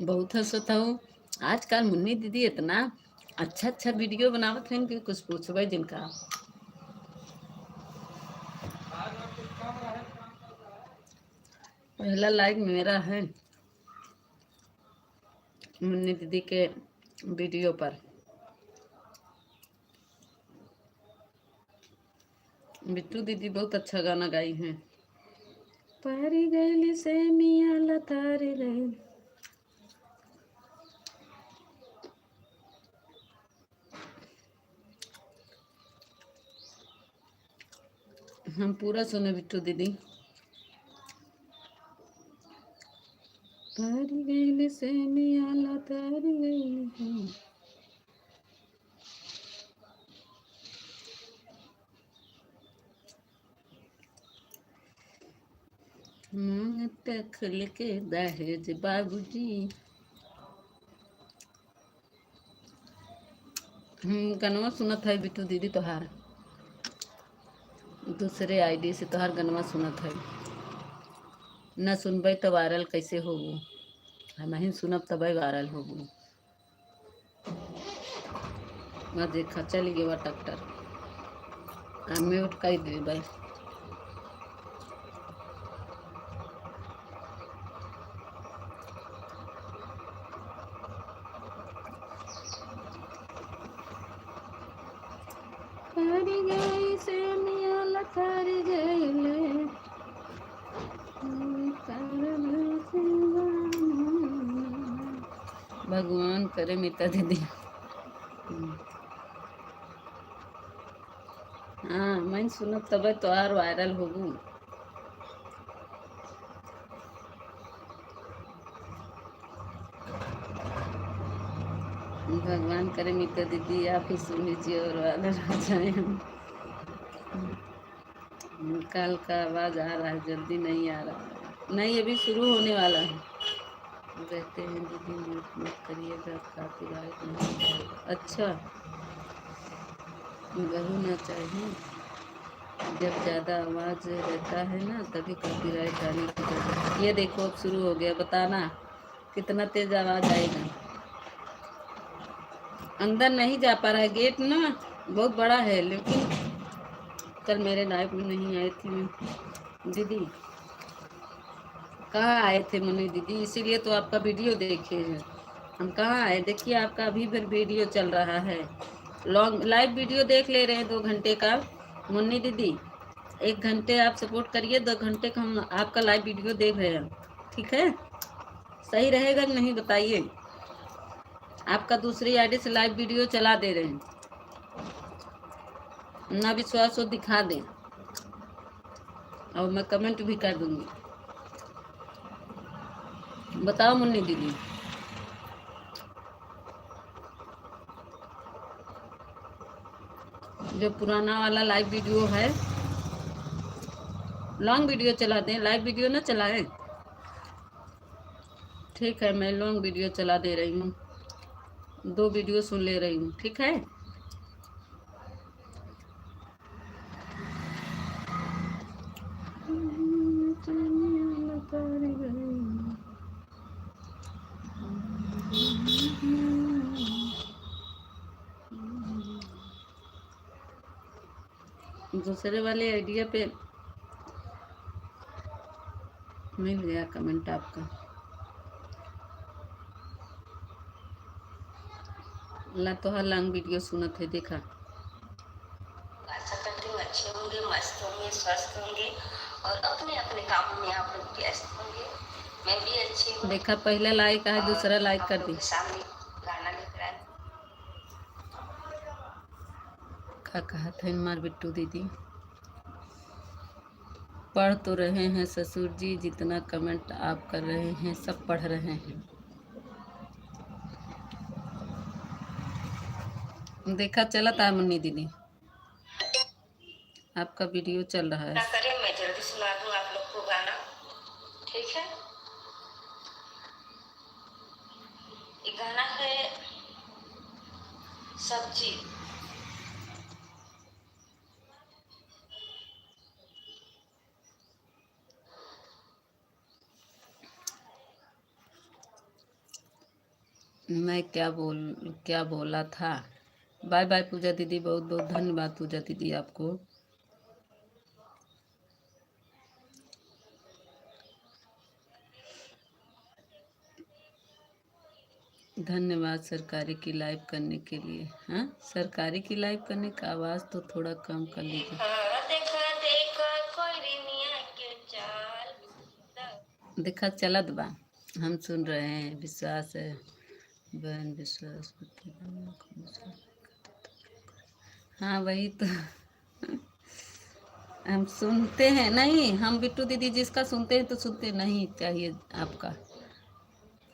बहुत हंसत हूँ आजकल। मुन्नी दीदी इतना अच्छा अच्छा वीडियो बनावत हैं कि कुछ पूछबे जिनका। पहला लाइक मेरा है मुन्नी दीदी के वीडियो पर। बिट्टू दीदी बहुत अच्छा गाना गाई हैं। पारी गैली से मिया लतारी रही। हम पूरा सुने बिट्टू दीदी। पारी गैली से मिया लतारी गैली। मांगता खुल के दहेज बाबूजी। गनवा सुनत है बिट्टू दीदी तोहार, दूसरे आईडी से तोहार गनवा सुनत है। न सुनबे तो वायरल कैसे होगू? हम ही सुनब तब वायरल होगू। मैं देखा चल गया ट्रैक्टर, हमें उठकाई दे भाई। भगवान करे मीता दीदी। हाँ मैं सुनब तब तो और वायरल होगू। भगवान करे मीता दीदी आप ही सुन लीजिए और वायरल हो जाए हम। कल का आवाज आ रहा है, जल्दी नहीं आ रहा। नहीं, अभी शुरू होने वाला है। कहते हैं दीदी म्यूट मत करिएगा, कॉपीराइट नहीं जाएगा। अच्छा, वही ना चाहिए। जब ज़्यादा आवाज़ रहता है ना तभी कॉपीराइट आने की जरूरत। ये देखो अब शुरू हो गया, बताना कितना तेज आवाज़ आएगा। अंदर नहीं जा पा रहा है, गेट ना बहुत बड़ा है, लेकिन कल मेरे लाइफ में नहीं आई थी मैं दीदी। कहाँ आए थे मुन्नी दीदी, इसीलिए तो आपका वीडियो देखे हैं हम। कहाँ आए, देखिए आपका अभी भी वीडियो चल रहा है। लॉन्ग लाइव वीडियो देख ले रहे हैं 2 घंटे का मुन्नी दीदी। 1 घंटे आप सपोर्ट करिए, 2 घंटे का हम आपका लाइव वीडियो देख रहे हैं। ठीक है, सही रहेगा कि नहीं बताइए। आपका दूसरी आईडी से लाइव वीडियो चला दे रहे हैं, ना विश्वास हो दिखा दें, और मैं कमेंट भी कर दूंगी। बताओ मुन्नी दीदी। जो पुराना वाला लाइव वीडियो है, लॉन्ग वीडियो चलाते हैं, लाइव वीडियो ना चलाए। ठीक है, मैं लॉन्ग वीडियो चला दे रही हूँ, 2 वीडियो सुन ले रही हूँ। ठीक है, दूसरे वाले आइडिया पे मिल गया कमेंट आपका। ला तो हर लॉन्ग वीडियो सुना थे, देखा। आशा करती हूँ अच्छे होंगे, मस्त होंगे, स्वस्थ होंगे और अपने अपने कामों में आप लोग व्यस्त होंगे। मैं भी अच्छी हूँ। देखा, पहला लाइक है, दूसरा लाइक कर दी। सामने गाना लेकर आए। क्या कहा था मार बिट्टू दीदी। पढ़ तो रहे हैं ससुर जी, जितना कमेंट आप कर रहे हैं सब पढ़ रहे हैं। देखा, चला था मुन्नी दीदी, आपका वीडियो चल रहा है। करें, मैं जल्दी सुना दूं आप लोग को गाना। ठीक है, ये गाना है सब्जी। मैं क्या बोला था। बाय बाय पूजा दीदी, बहुत बहुत धन्यवाद पूजा दीदी आपको। धन्यवाद सरकारी की लाइव करने के लिए। हाँ, सरकारी की लाइव करने का आवाज़ तो थोड़ा कम कर लीजिए। देखा, चलत बा, हम सुन रहे हैं। विश्वास है बहन, विश्वास। हाँ वही तो। हम सुनते हैं नहीं, हम बिट्टू दीदी जिसका सुनते हैं तो सुनते नहीं। चाहिए आपका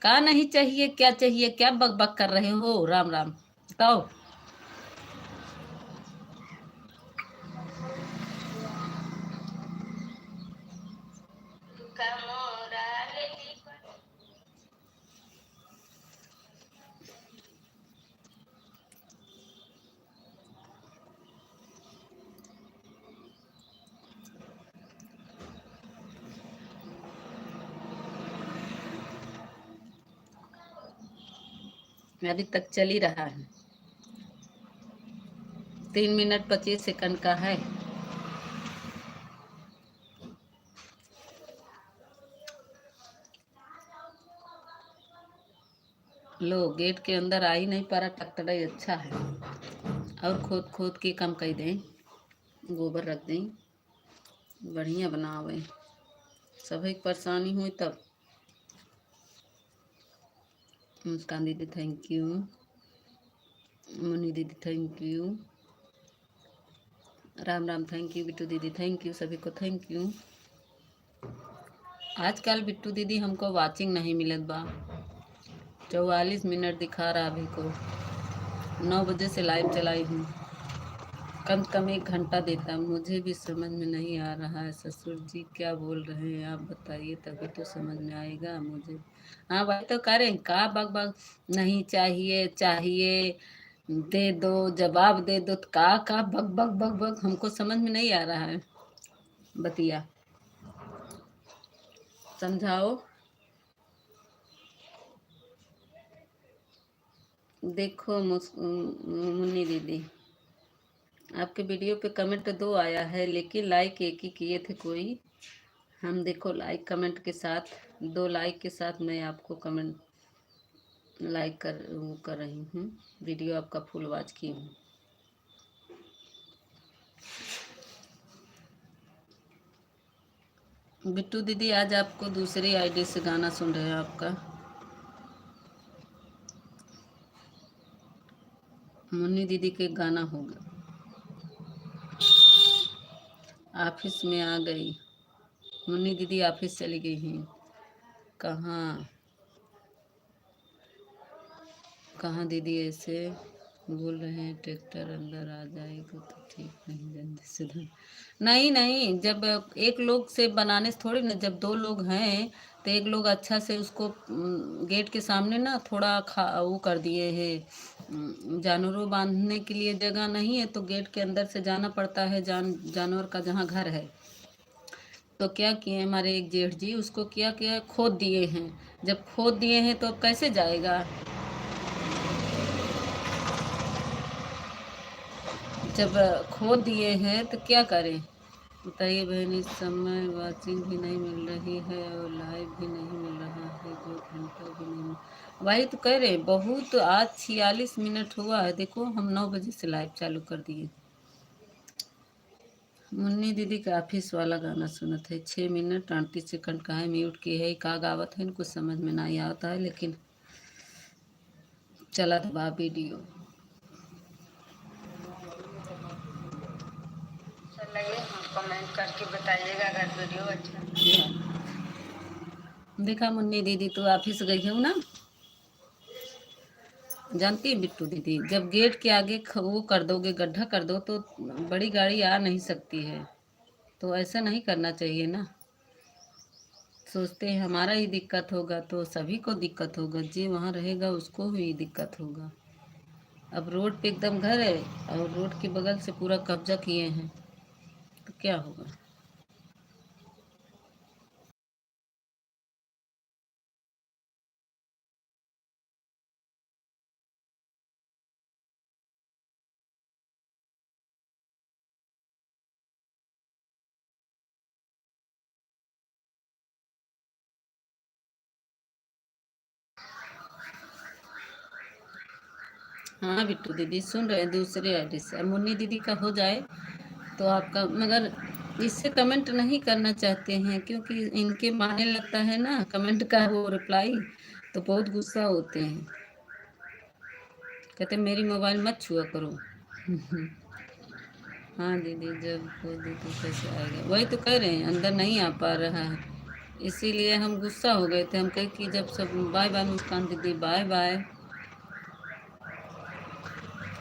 का नहीं चाहिए, क्या चाहिए, क्या बक बक कर रहे हो। राम राम, बताओ। अभी तक चल ही रहा है, 3 मिनट 25 सेकंड का है। लो, गेट के अंदर आ ही नहीं पा रहा, ट्रैक्टर ही अच्छा है। और खोद खोद के कम कर दें, गोबर रख दें, बढ़िया बनावे। सभी परेशानी हुई तब। मुस्कान दीदी थैंक यू, मुन्नी दीदी thank you, Ram Ram thank you, Bittu दीदी थैंक यू, सभी को थैंक यू। आजकल बिट्टू दीदी हमको वाचिंग नहीं मिलत बा। 44 मिनट दिखा रहा अभी को। 9 बजे से लाइव चलाई हूँ। कम से कम 1 घंटा देता। मुझे भी समझ में नहीं आ रहा है ससुर जी क्या बोल रहे हैं, आप बताइए तभी तो समझ में आएगा मुझे। हाँ भाई तो करें का बग बग, नहीं चाहिए चाहिए, दे दो जवाब दे दो, तो का बग बग बग बग, हमको समझ में नहीं आ रहा है। बतिया समझाओ। देखो मुन्नी दीदी, आपके वीडियो पे कमेंट 2 आया है लेकिन लाइक एक ही किए थे कोई। हम देखो लाइक कमेंट के साथ, 2 लाइक के साथ मैं आपको कमेंट लाइक कर रही हूँ, वीडियो आपका फुल वॉच की हूँ। बिट्टू दीदी आज आपको दूसरी आईडी से गाना सुन रहे हैं आपका। मुन्नी दीदी के गाना होगा। ऑफिस में आ गई मुन्नी दीदी, ऑफिस चली गई हैं। कहाँ कहाँ दीदी ऐसे बोल रहे हैं, ट्रैक्टर अंदर आ जाएगा तो ठीक, नहीं जल्दी से नहीं नहीं, जब एक लोग से बनाने से थोड़ी ना, जब 2 लोग हैं तो एक लोग अच्छा से उसको गेट के सामने ना थोड़ा वो कर दिए है, जानवरों बांधने के लिए जगह नहीं है तो गेट के अंदर से जाना पड़ता है, जानवर का जहाँ घर है। तो क्या किए हमारे एक जेठ जी, उसको क्या किया, खोद दिए हैं। जब खोद दिए हैं तो अब कैसे जाएगा, जब खोद दिए हैं तो क्या करें बताइए बहन। इस समय वाचिंग भी नहीं मिल रही है और लाइव भी नहीं मिल रहा है, 2 घंटा भी नहीं वही तो कह रहे बहुत। आज 46 मिनट हुआ है, देखो हम 9 बजे से लाइव चालू कर दिए। मुन्नी दीदी का ऑफिस वाला गाना सुना थे, 6 मिनट 38 सेकंड का है, म्यूट की है, का गावत है इनको समझ में नहीं आता है, लेकिन चला था वीडियो। चलिए कमेंट करके बताइएगा अगर वीडियो अच्छा। देखा मुन्नी दीदी तो ऑफिस गई हूँ ना, जानती है बिट्टू दीदी, जब गेट के आगे वो कर दोगे, गड्ढा कर दो तो बड़ी गाड़ी आ नहीं सकती है, तो ऐसा नहीं करना चाहिए ना। सोचते हैं हमारा ही दिक्कत होगा तो सभी को दिक्कत होगा, जी वहाँ रहेगा उसको भी दिक्कत होगा। अब रोड पे एकदम घर है और रोड के बगल से पूरा कब्जा किए हैं, तो क्या होगा। हाँ बिट्टू दीदी सुन रहे हैं दूसरे आईडी से, अब मुन्नी दीदी का हो जाए तो आपका, मगर इससे कमेंट नहीं करना चाहते हैं क्योंकि इनके माने लगता है ना कमेंट का वो रिप्लाई, तो बहुत गुस्सा होते हैं, कहते मेरी मोबाइल मत छुआ करो। हाँ दीदी जब खोल दी तो कैसे आएगा, वही तो कह रहे हैं अंदर नहीं आ पा रहा है, इसीलिए हम गुस्सा हो गए थे। हम कहे कि जब सब बाय बाय मुस्कान दीदी, बाय बाय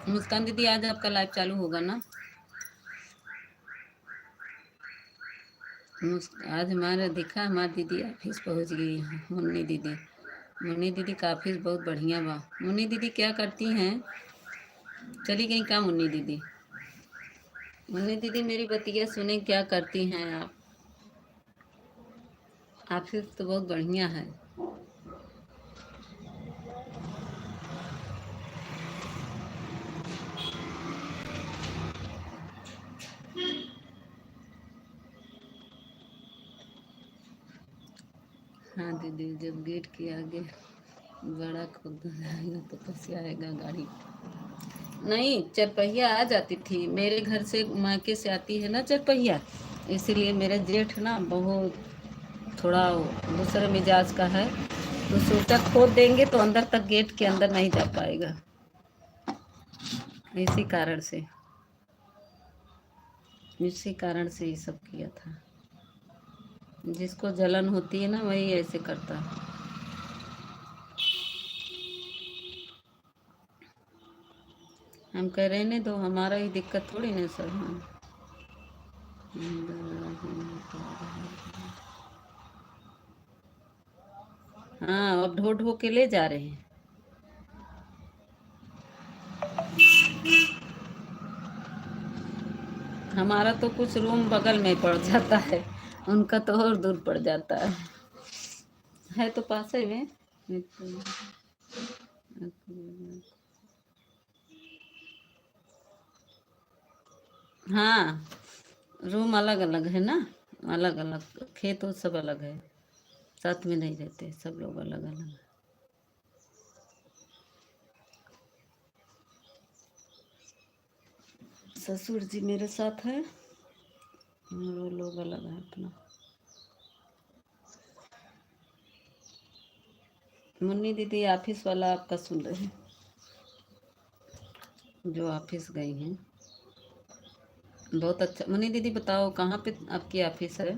मुस्कान दीदी, आज आपका लाइव चालू होगा ना। आज हमारा दिखा हमारी दीदी ऑफिस पहुंच गई है, मुन्नी दीदी। मुन्नी दीदी का ऑफिस बहुत बढ़िया बा। मुन्नी दीदी क्या करती हैं, चली गई क्या मुन्नी दीदी। मुन्नी दीदी मेरी बतिया सुने, क्या करती हैं आप, ऑफिस तो बहुत बढ़िया है। हाँ दीदी जब गेट के आगे बड़ा खोदा जाएगा तो कैसे आएगा गाड़ी। नहीं 4 पहिया आ जाती थी, मेरे घर से मायके से आती है ना 4 पहिया, इसीलिए मेरा जेठ ना बहुत थोड़ा दूसरे मिजाज का है, तो सोचा खोद देंगे तो अंदर तक गेट के अंदर नहीं जा पाएगा, इसी कारण से ये सब किया था। जिसको जलन होती है ना वही ऐसे करता है। हम कह रहने दो, हमारा ही दिक्कत थोड़ी ना सर। हाँ, अब ढो ढो के ले जा रहे हैं। हमारा तो कुछ रूम बगल में पड़ जाता है, उनका तो और दूर पड़ जाता है तो पास ही में। हाँ, रूम अलग अलग है ना, अलग अलग खेत वो सब अलग है, साथ में नहीं रहते, सब लोग अलग अलग। ससुर जी मेरे साथ है और वो लोग अलग है अपना। मुन्नी दीदी ऑफिस वाला आपका सुन रहे हैं, जो ऑफिस गई हैं। बहुत अच्छा। मुन्नी दीदी बताओ कहाँ पे आपकी ऑफिस है,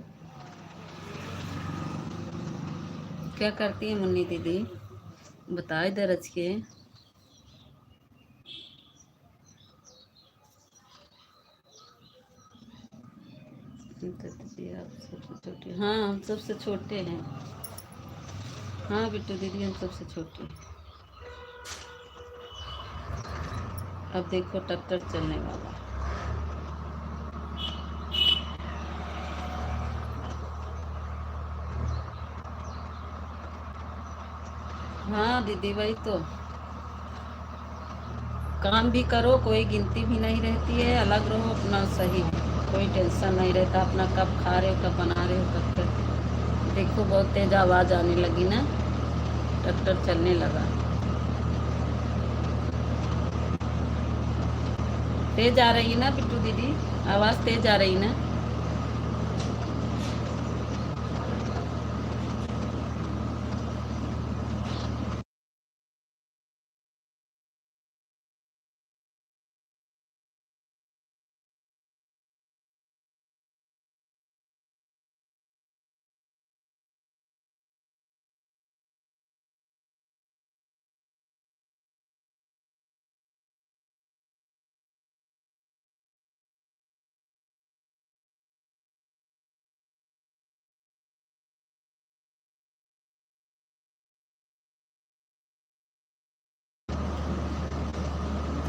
क्या करती है मुन्नी दीदी, बताए दरज के। तो दीदी आप सबसे छोटे, हाँ हम सबसे छोटे हैं। हाँ बिट्टू दीदी हम सबसे छोटे हैं। अब देखो ट्रैक्टर चलने वाला। हाँ दीदी वही तो, काम भी करो, कोई गिनती भी नहीं रहती है, अलग रहो अपना सही, कोई टेंशन नहीं रहता अपना, कब खा रहे हो कब बना रहे हो कब कर। देखो बहुत तेज आवाज आने लगी ना, ट्रैक्टर चलने लगा। तेज आ रही है ना बिट्टू दीदी, आवाज तेज आ रही ना।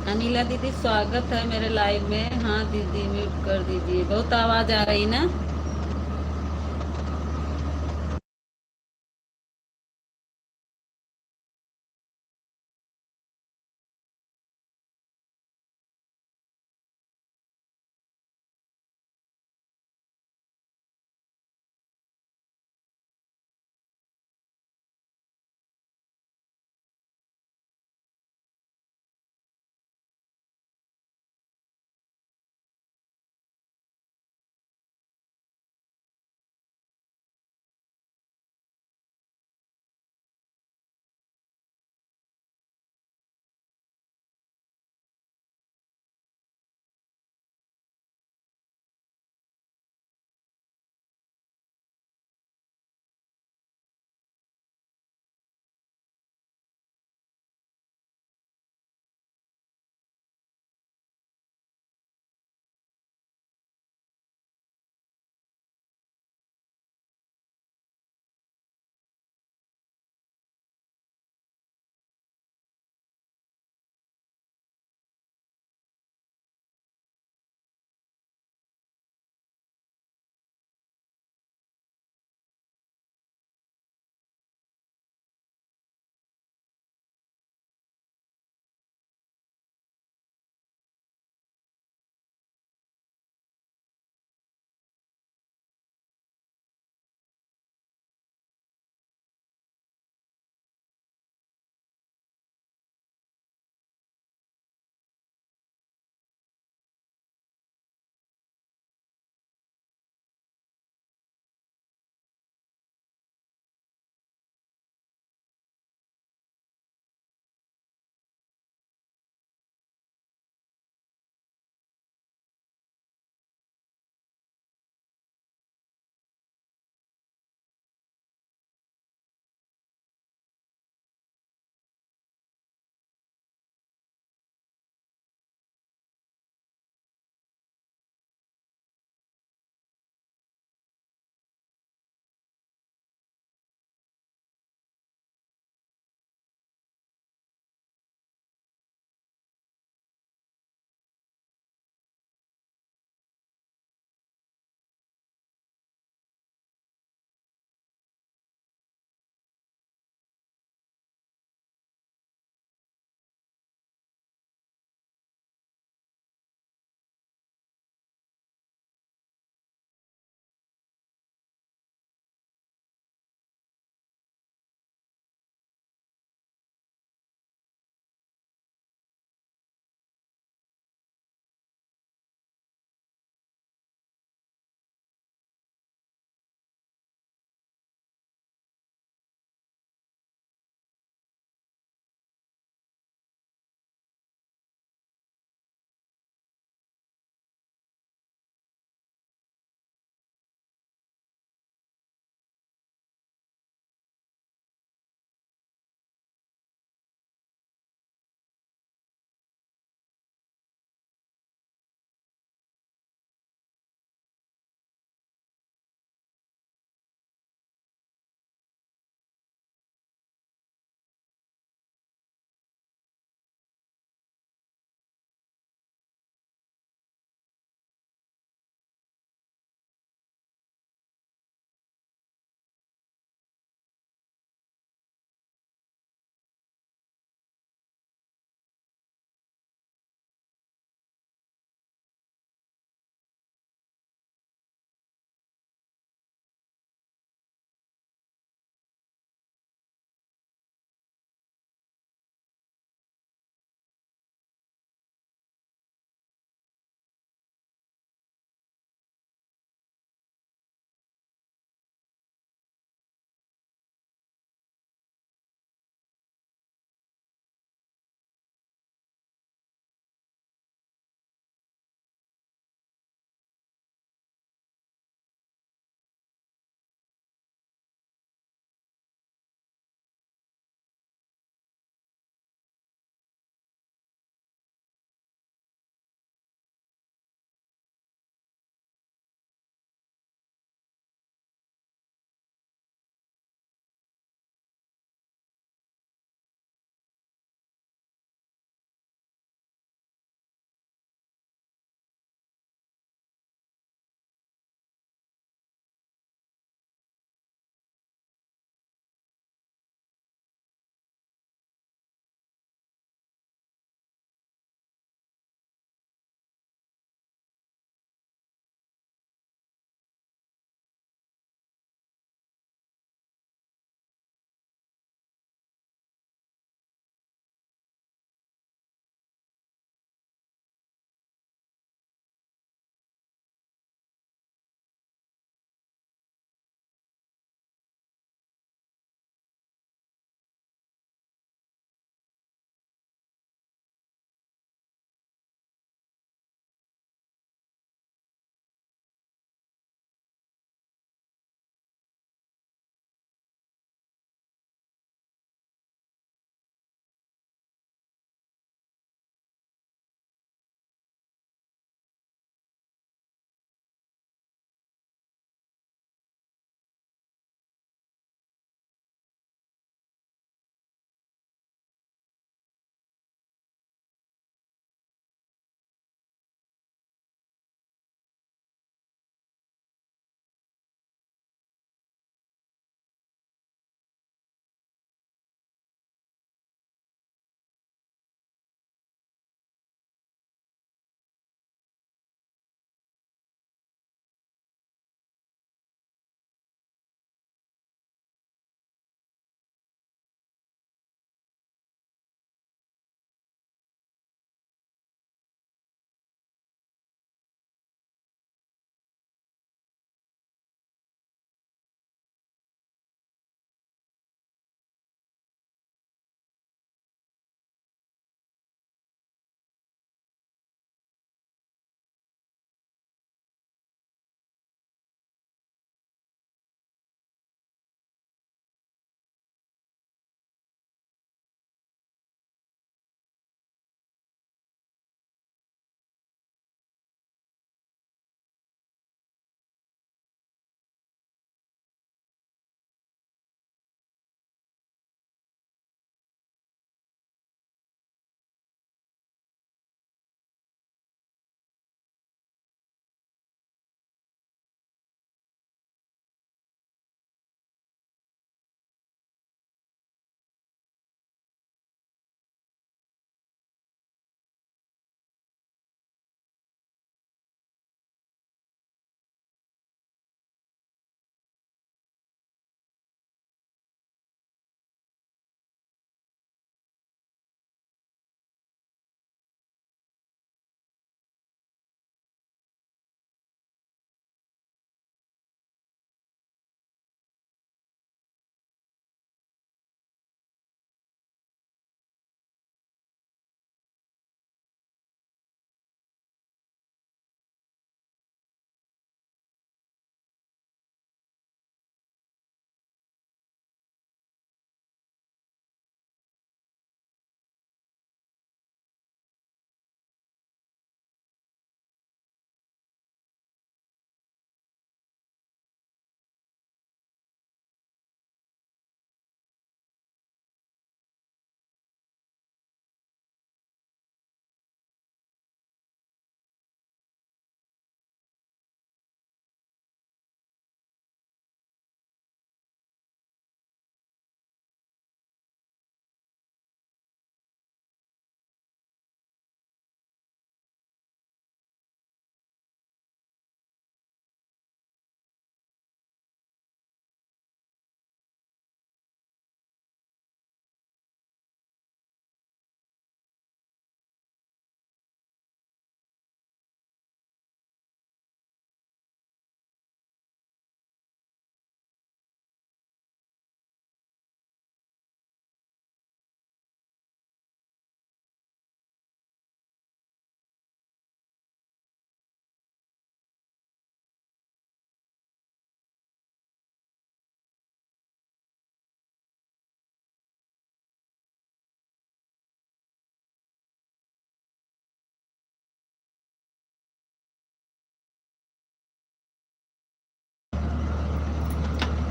अनिला दीदी स्वागत है मेरे लाइव में। हाँ दीदी म्यूट कर दीजिए, बहुत आवाज आ रही ना।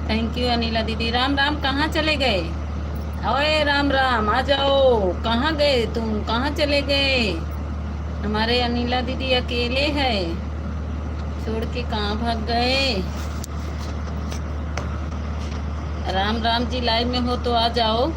थैंक यू अनिला दीदी। राम राम, कहाँ चले गए? ओए राम राम, आ जाओ। कहाँ गए तुम, कहाँ चले गए? हमारे अनिला दीदी अकेले है, छोड़ के कहाँ भाग गए? राम राम जी, लाइव में हो तो आ जाओ।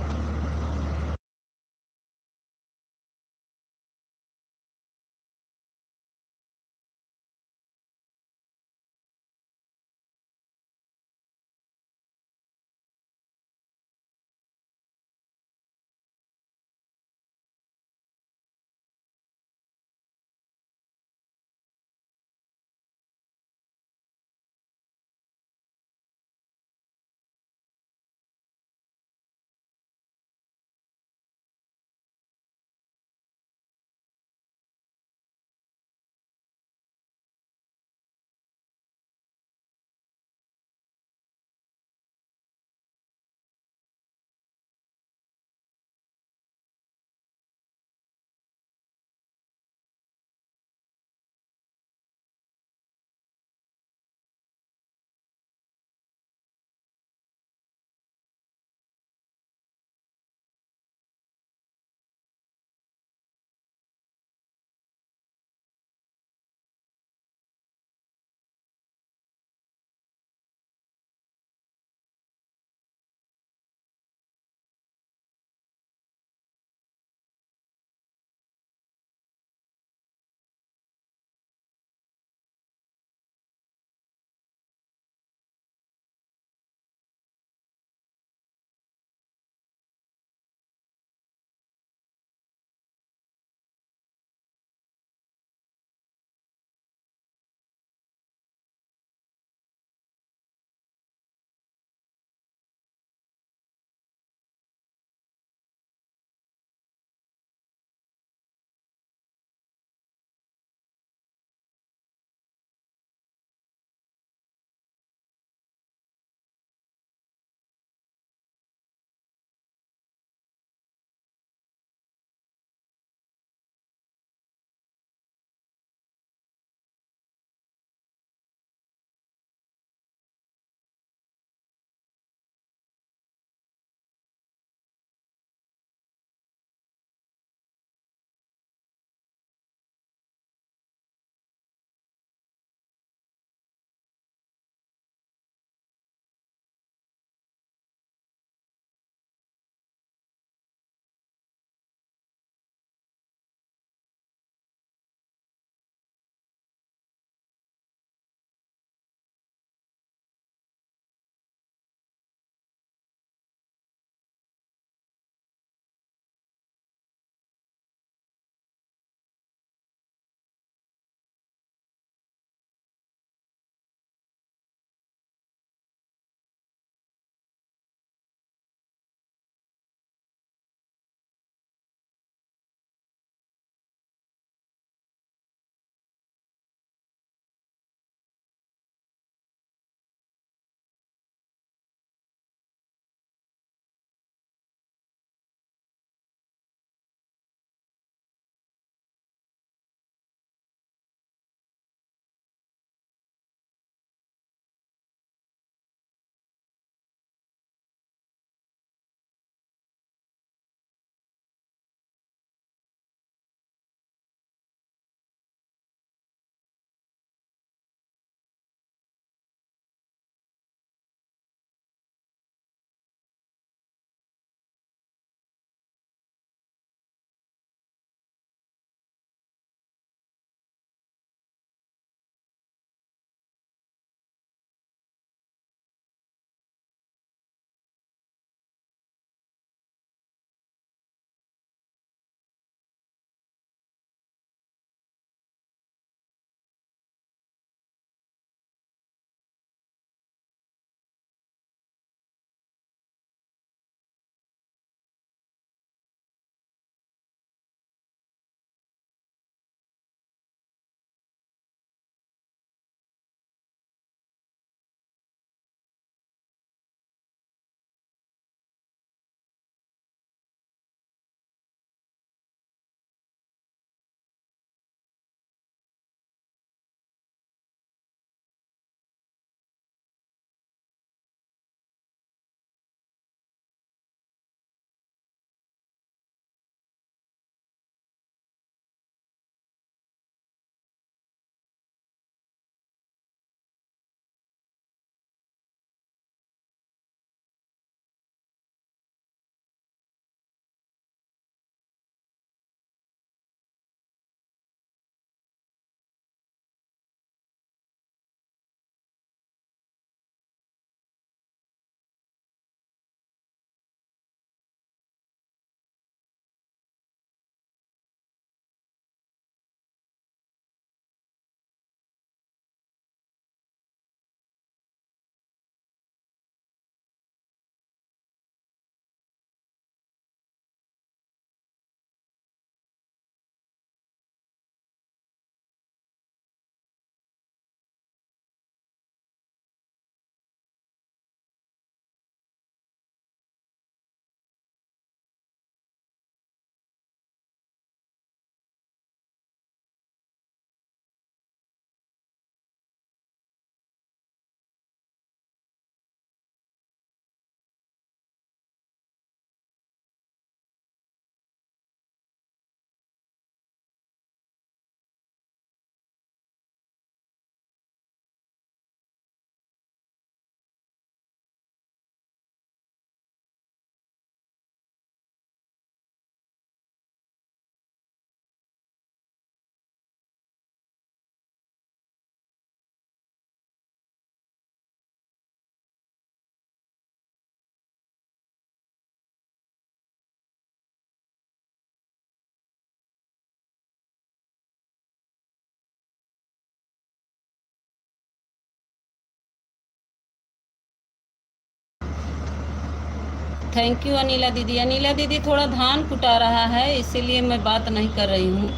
थैंक यू अनिला दीदी। अनिला दीदी थोड़ा धान कुटा रहा है, इसीलिए मैं बात नहीं कर रही हूँ।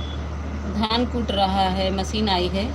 धान कूट रहा है, मशीन आई है।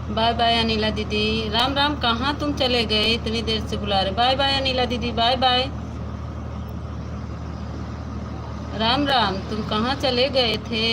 बाय बाय अनिला दीदी। राम राम, कहाँ तुम चले गए, इतनी देर से बुला रहे। बाय बाय अनिला दीदी, बाय बाय। राम राम, तुम कहाँ चले गए थे।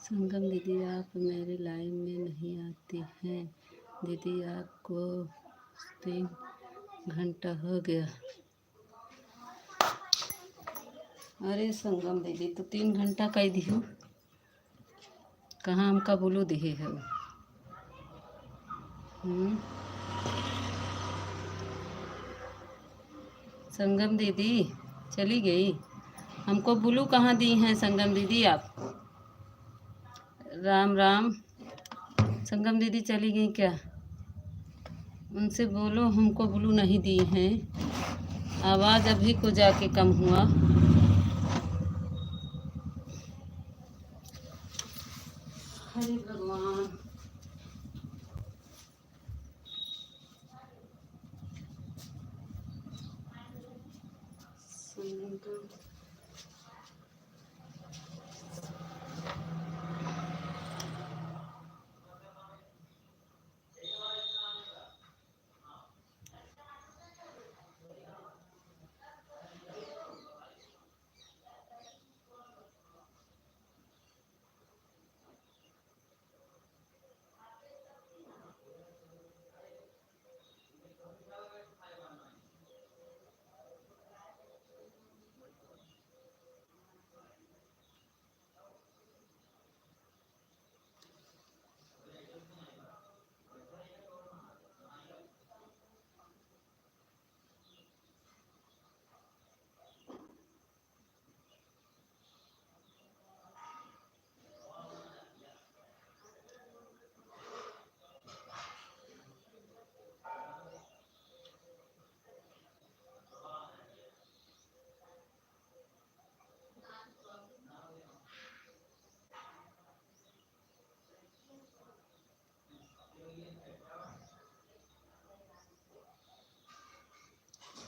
संगम दीदी, आप मेरे लाइव में नहीं आती हैं दीदी, आपको 3 घंटा हो गया। अरे संगम दीदी, तो 3 घंटा कह दियो, कहाँ हमका बोलो दिहे है वो। संगम दीदी चली गई, हमको ब्लू कहाँ दी हैं संगम दीदी आप। राम राम। संगम दीदी चली गई क्या, उनसे बोलो हमको ब्लू नहीं दी हैं, आवाज़ अभी को जाके कम हुआ। हरे भगवान। संगम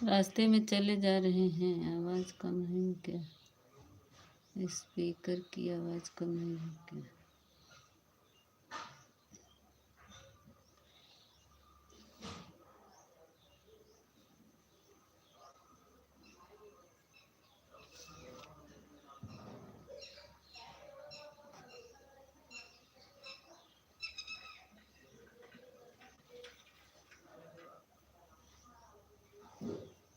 रास्ते में चले जा रहे हैं, आवाज़ कम है क्या, स्पीकर की आवाज़ कम नहीं है क्या।